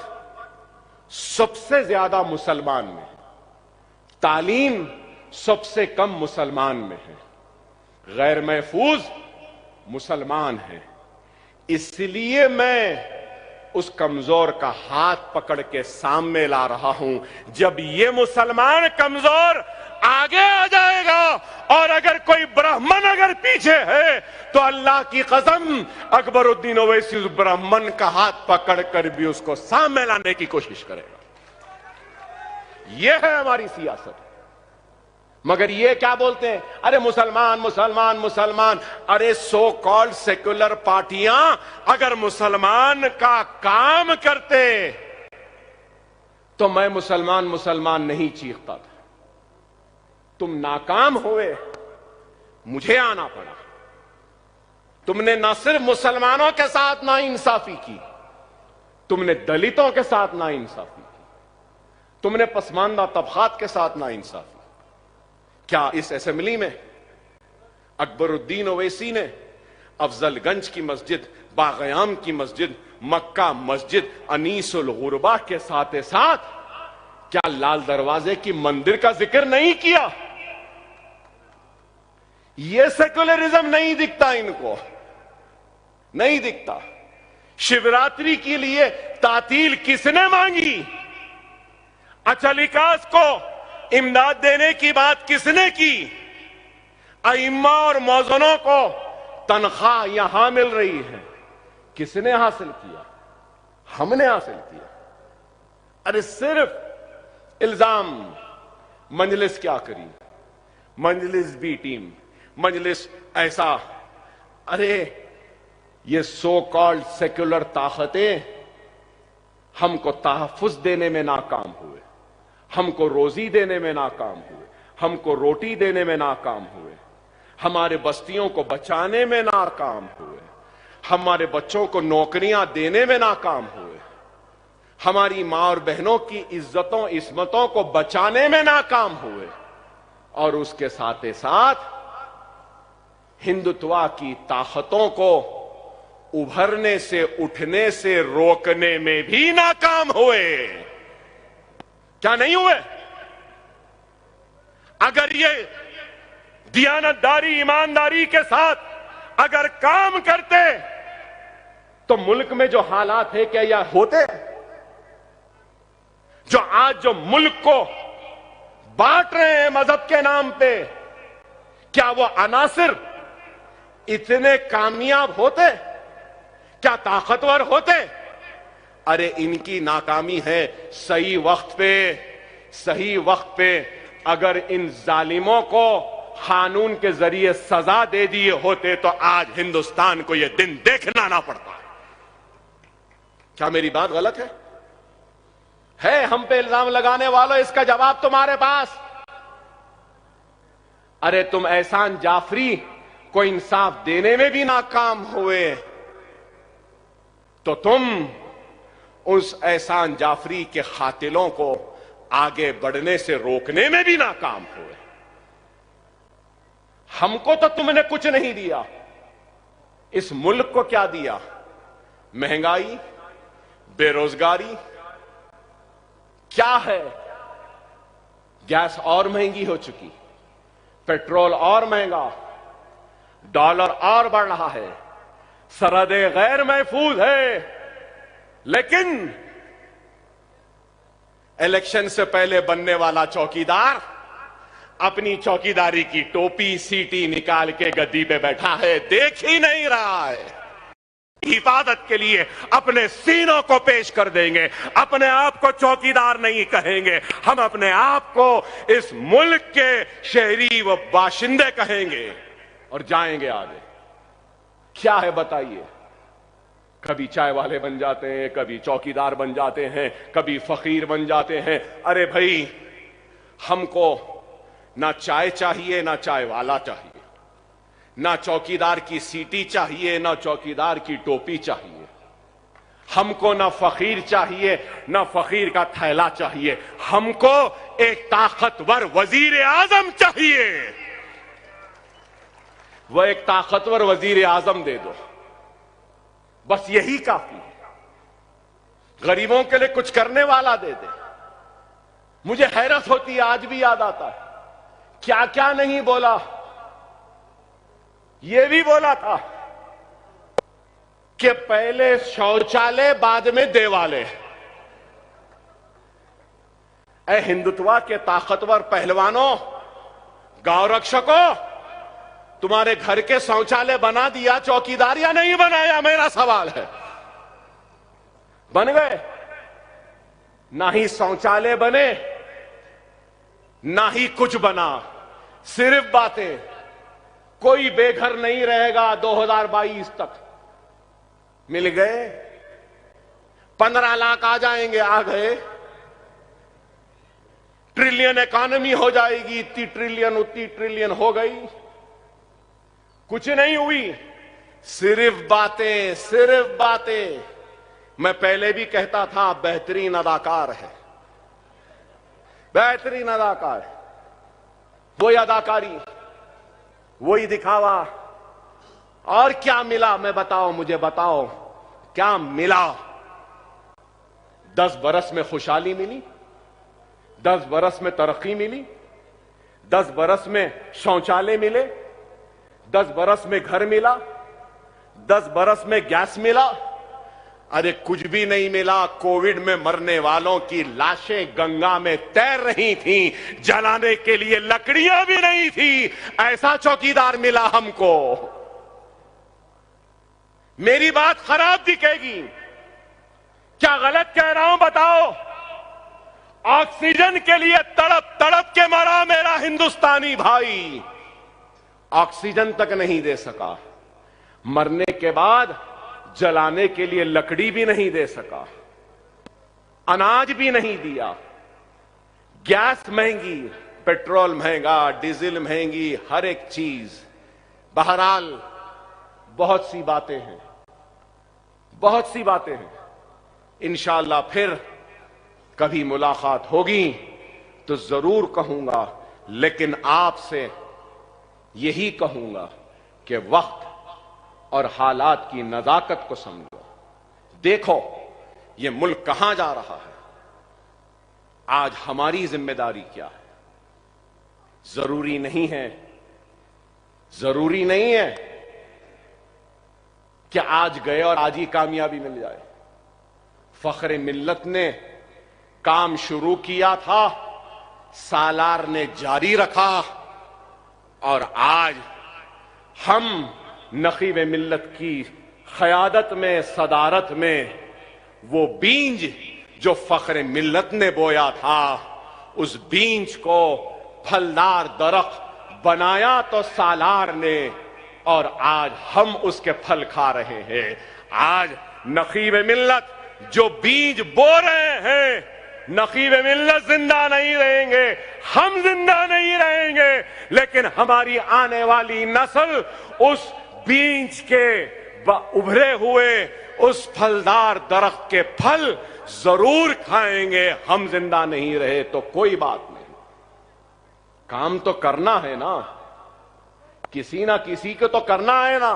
सबसे ज्यादा मुसलमान में है, तालीम सबसे कम मुसलमान में है, गैर महफूज मुसलमान है। इसलिए मैं उस कमजोर का हाथ पकड़ के सामने ला रहा हूं। जब ये मुसलमान कमजोर आगे आ जाएगा और अगर कोई ब्राह्मण अगर पीछे है तो अल्लाह की कसम अकबरुद्दीन ओवैसी उस ब्राह्मण का हाथ पकड़ कर भी उसको सामने लाने की कोशिश करेगा। यह है हमारी सियासत। मगर ये क्या बोलते हैं, अरे मुसलमान मुसलमान मुसलमान। अरे सो कॉल्ड सेक्युलर पार्टियां अगर मुसलमान का काम करते तो मैं मुसलमान मुसलमान नहीं चीखता था। तुम नाकाम हुए, मुझे आना पड़ा। तुमने न सिर्फ मुसलमानों के साथ नाइंसाफी की, तुमने दलितों के साथ नाइंसाफी की, तुमने पसमानदा तबकात के साथ नाइंसाफी। क्या इस असेंबली में अकबरुद्दीन ओवैसी ने अफजलगंज की मस्जिद, बागयाम की मस्जिद, मक्का मस्जिद, अनीसुल गुरबा के साथ साथ क्या लाल दरवाजे की मंदिर का जिक्र नहीं किया? यह सेक्युलरिज्म नहीं दिखता इनको, नहीं दिखता। शिवरात्रि के लिए तातील किसने मांगी? अचलिकास को इमदाद देने की बात किसने की? अइम्मा और मौजनों को तनख्वाह यहां मिल रही है, किसने हासिल किया? हमने हासिल किया। अरे सिर्फ इल्जाम, मजलिस क्या करी, मजलिस बी टीम, मजलिस ऐसा। अरे ये सो कॉल्ड सेक्युलर ताकतें हमको तहफ्फुज देने में नाकाम हुए, हमको रोजी देने में नाकाम हुए, हमको रोटी देने में नाकाम हुए, हमारे बस्तियों को बचाने में नाकाम हुए, हमारे बच्चों को नौकरियां देने में नाकाम हुए, हमारी मां और बहनों की इज्जतों इस्मतों को बचाने में नाकाम हुए, और उसके साथ साथ हिंदुत्व की ताकतों को उभरने से, उठने से रोकने में भी नाकाम हुए। क्या नहीं हुए? अगर ये दियानतदारी, ईमानदारी के साथ अगर काम करते तो मुल्क में जो हालात है क्या यह होते? जो आज जो मुल्क को बांट रहे हैं मजहब के नाम पे, क्या वो अनासिर इतने कामयाब होते? क्या ताकतवर होते? अरे इनकी नाकामी है सही वक्त पे, सही वक्त पे अगर इन जालिमों को कानून के जरिए सजा दे दिए होते तो आज हिंदुस्तान को यह दिन देखना ना पड़ता। क्या मेरी बात गलत है? हम पे इल्जाम लगाने वालों, इसका जवाब तुम्हारे पास। अरे तुम एहसान जाफरी को इंसाफ देने में भी नाकाम हुए तो तुम उस एहसान जाफरी के कातिलों को आगे बढ़ने से रोकने में भी नाकाम हुए। हमको तो तुमने कुछ नहीं दिया, इस मुल्क को क्या दिया? महंगाई, बेरोजगारी क्या है? गैस और महंगी हो चुकी, पेट्रोल और महंगा, डॉलर और बढ़ रहा है, सरहदें गैर महफूज है। लेकिन इलेक्शन से पहले बनने वाला चौकीदार अपनी चौकीदारी की टोपी सीटी निकाल के गद्दी पे बैठा है, देख ही नहीं रहा है। हिफाजत के लिए अपने सीनों को पेश कर देंगे। अपने आप को चौकीदार नहीं कहेंगे, हम अपने आप को इस मुल्क के शहरी व बाशिंदे कहेंगे और जाएंगे आगे। क्या है बताइए? कभी चाय वाले बन जाते हैं, कभी चौकीदार बन जाते हैं, कभी फकीर बन जाते हैं। अरे भाई, हमको ना चाय चाहिए ना चाय वाला चाहिए, ना चौकीदार की सीटी चाहिए ना चौकीदार की टोपी चाहिए, हमको ना फकीर चाहिए ना फकीर का थैला चाहिए, हमको एक ताकतवर वजीर आजम चाहिए। वह एक ताकतवर वजीर आजम दे दो, बस यही काफी है। गरीबों के लिए कुछ करने वाला दे दे। मुझे हैरत होती है, आज भी याद आता है क्या क्या नहीं बोला। यह भी बोला था कि पहले शौचालय बाद में देवालय। ऐ हिंदुत्व के ताकतवर पहलवानों, गांव रक्षकों, तुम्हारे घर के शौचालय बना दिया चौकीदार या नहीं बनाया? मेरा सवाल है। बन गए? ना ही शौचालय बने ना ही कुछ बना, सिर्फ बातें। कोई बेघर नहीं रहेगा 2022 तक। मिल गए? 15 लाख आ जाएंगे, आ गए। ट्रिलियन इकॉनमी हो जाएगी, इतनी ट्रिलियन उतनी ट्रिलियन हो गई। कुछ नहीं हुई, सिर्फ बातें, सिर्फ बातें। मैं पहले भी कहता था बेहतरीन अदाकार है, बेहतरीन अदाकार है। वही अदाकारी, वही दिखावा। और क्या मिला? मैं बताओ, मुझे बताओ क्या मिला? 10 बरस में खुशहाली मिली, 10 बरस में तरक्की मिली, 10 बरस में शौचालय मिले, 10 बरस में घर मिला, 10 बरस में गैस मिला। अरे कुछ भी नहीं मिला। कोविड में मरने वालों की लाशें गंगा में तैर रही थीं, जलाने के लिए लकड़ियां भी नहीं थी। ऐसा चौकीदार मिला हमको। मेरी बात खराब दिखेगी, क्या गलत कह रहा हूं बताओ? ऑक्सीजन के लिए तड़प तड़प के मरा मेरा हिंदुस्तानी भाई, ऑक्सीजन तक नहीं दे सका। मरने के बाद जलाने के लिए लकड़ी भी नहीं दे सका, अनाज भी नहीं दिया। गैस महंगी, पेट्रोल महंगा, डीजल महंगी, हर एक चीज। बहरहाल बहुत सी बातें हैं, बहुत सी बातें हैं। इंशाअल्लाह फिर कभी मुलाकात होगी तो जरूर कहूंगा, लेकिन आपसे यही कहूंगा कि वक्त और हालात की नजाकत को समझो। देखो ये मुल्क कहां जा रहा है। आज हमारी जिम्मेदारी क्या है? जरूरी नहीं है, जरूरी नहीं है कि आज गए और आज ही कामयाबी मिल जाए। फख्र मिल्लत ने काम शुरू किया था, सालार ने जारी रखा, और आज हम नकीब मिल्लत की क़यादत में, सदारत में, वो बीज जो फख्र मिल्लत ने बोया था, उस बीज को फलदार दरख्त बनाया तो सालार ने, और आज हम उसके फल खा रहे हैं। आज नकीब मिल्लत जो बीज बो रहे हैं, नकीब मिल्लत जिंदा नहीं रहेंगे, हम जिंदा नहीं रहेंगे, लेकिन हमारी आने वाली नस्ल उस बीज के उभरे हुए उस फलदार दरख्त के फल जरूर खाएंगे। हम जिंदा नहीं रहे तो कोई बात नहीं, काम तो करना है ना, किसी ना किसी को तो करना है ना।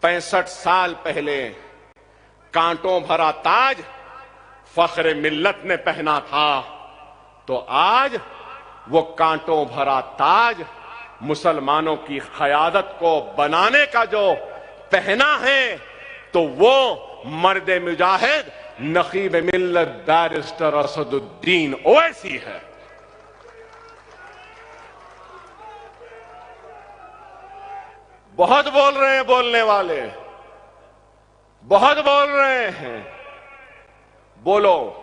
65 साल पहले कांटों भरा ताज फख्र मिल्लत ने पहना था, तो आज वो कांटों भरा ताज मुसलमानों की क़यादत को बनाने का जो पहना है, तो वो मर्द मुजाहिद नकीब मिल्लत बैरिस्टर असदुद्दीन ओवैसी है। बहुत बोल रहे हैं बोलने वाले, बहुत बोल रहे हैं, बोलो,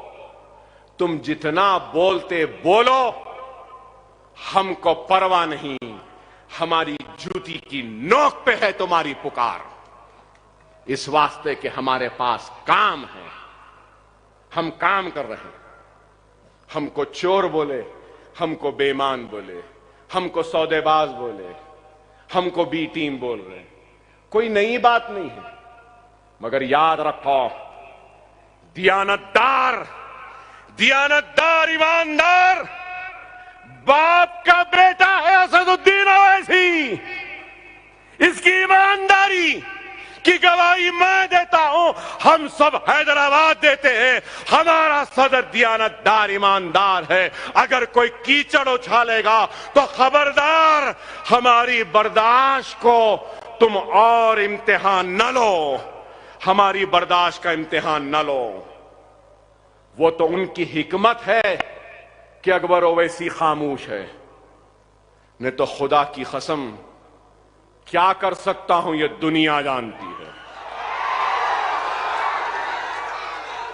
तुम जितना बोलते बोलो, हमको परवाह नहीं, हमारी जूती की नोक पे है तुम्हारी पुकार। इस वास्ते कि हमारे पास काम है, हम काम कर रहे हैं। हमको चोर बोले, हमको बेईमान बोले, हमको सौदेबाज बोले, हमको बी टीम बोल रहे हैं, कोई नई बात नहीं है। मगर याद रखो, दियानतदार ईमानदार बाप का बेटा है असदुद्दीन ओवैसी। इसकी ईमानदारी की गवाही मैं देता हूं, हम सब हैदराबाद देते हैं। हमारा सदर दियानतदार ईमानदार है। अगर कोई कीचड़ उछालेगा तो खबरदार, हमारी बर्दाश्त को तुम और इम्तिहान न लो, हमारी बर्दाश्त का इम्तिहान न लो। वो तो उनकी हिकमत है कि अकबर ओवैसी खामोश है, नहीं तो खुदा की कसम क्या कर सकता हूं ये दुनिया जानती है,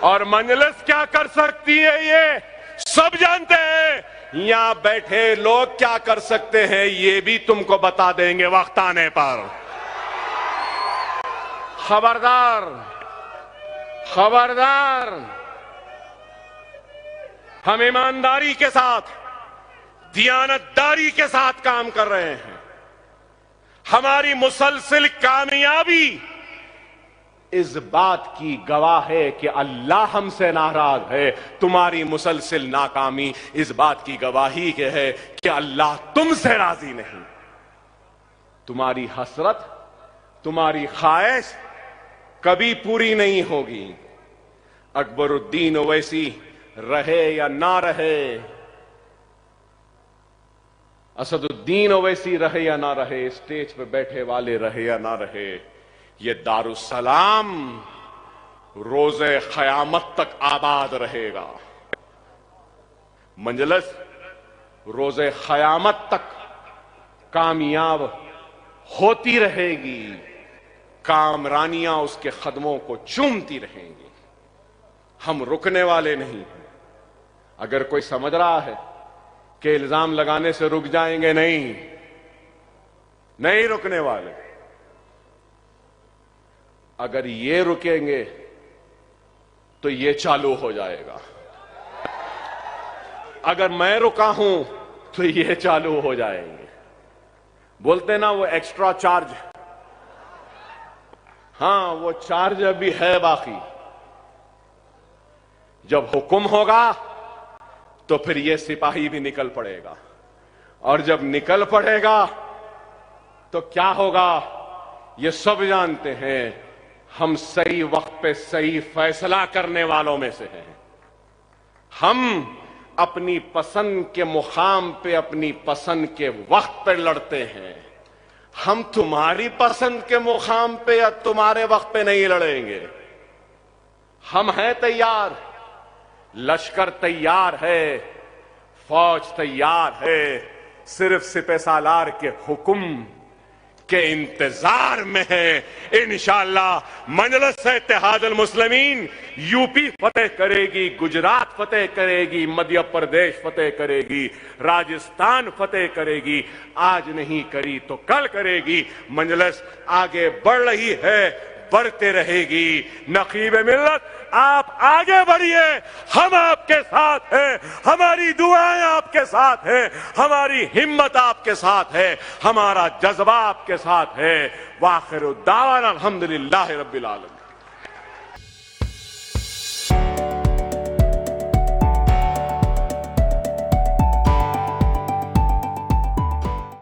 और मंजलिस क्या कर सकती है ये सब जानते हैं। यहां बैठे लोग क्या कर सकते हैं ये भी तुमको बता देंगे वक्त आने पर। खबरदार, खबरदार, हम ईमानदारी के साथ, दियानतदारी के साथ काम कर रहे हैं। हमारी मुसलसिल कामयाबी इस बात की गवाह है कि अल्लाह हमसे नाराज है। तुम्हारी मुसलसिल नाकामी इस बात की गवाही के है कि अल्लाह तुमसे राजी नहीं। तुम्हारी हसरत, तुम्हारी ख्वाहिश कभी पूरी नहीं होगी। अकबरुद्दीन ओवैसी रहे या ना रहे, असदुद्दीन ओवैसी रहे या ना रहे, स्टेज पे बैठे वाले रहे या ना रहे, ये दारुस्सलाम रोजे क़यामत तक आबाद रहेगा। मंजलिस रोजे क़यामत तक कामयाब होती रहेगी, कामरानियां उसके कदमों को चूमती रहेंगी। हम रुकने वाले नहीं हैं। अगर कोई समझ रहा है कि इल्जाम लगाने से रुक जाएंगे, नहीं रुकने वाले। अगर ये रुकेंगे तो ये चालू हो जाएगा, अगर मैं रुका हूं तो ये चालू हो जाएंगे। बोलते ना वो एक्स्ट्रा चार्ज, हां वो चार्ज अभी है बाकी। जब हुक्म होगा तो फिर ये सिपाही भी निकल पड़ेगा, और जब निकल पड़ेगा तो क्या होगा ये सब जानते हैं। हम सही वक्त पे सही फैसला करने वालों में से हैं। हम अपनी पसंद के मुकाम पे अपनी पसंद के वक्त पे लड़ते हैं। हम तुम्हारी पसंद के मुकाम पे या तुम्हारे वक्त पे नहीं लड़ेंगे। हम हैं तैयार, लश्कर तैयार है, फौज तैयार है, सिर्फ सिपह सालार के हुक्म के इंतजार में है। इंशाअल्लाह मजलिस इत्तेहादुल मुस्लिमीन यूपी फतेह करेगी, गुजरात फतेह करेगी, मध्य प्रदेश फतेह करेगी, राजस्थान फतेह करेगी। आज नहीं करी तो कल करेगी। मजलिस आगे बढ़ रही है, बढ़ते रहेगी। नकीब मिल्लत आप आगे बढ़िए, हम आपके साथ हैं, हमारी दुआएं आपके साथ हैं, हमारी हिम्मत आपके साथ है, हमारा जज्बा आपके साथ है। वाखिर दावाना अल्हम्दुलिल्लाहि रब्बिल आलमीन।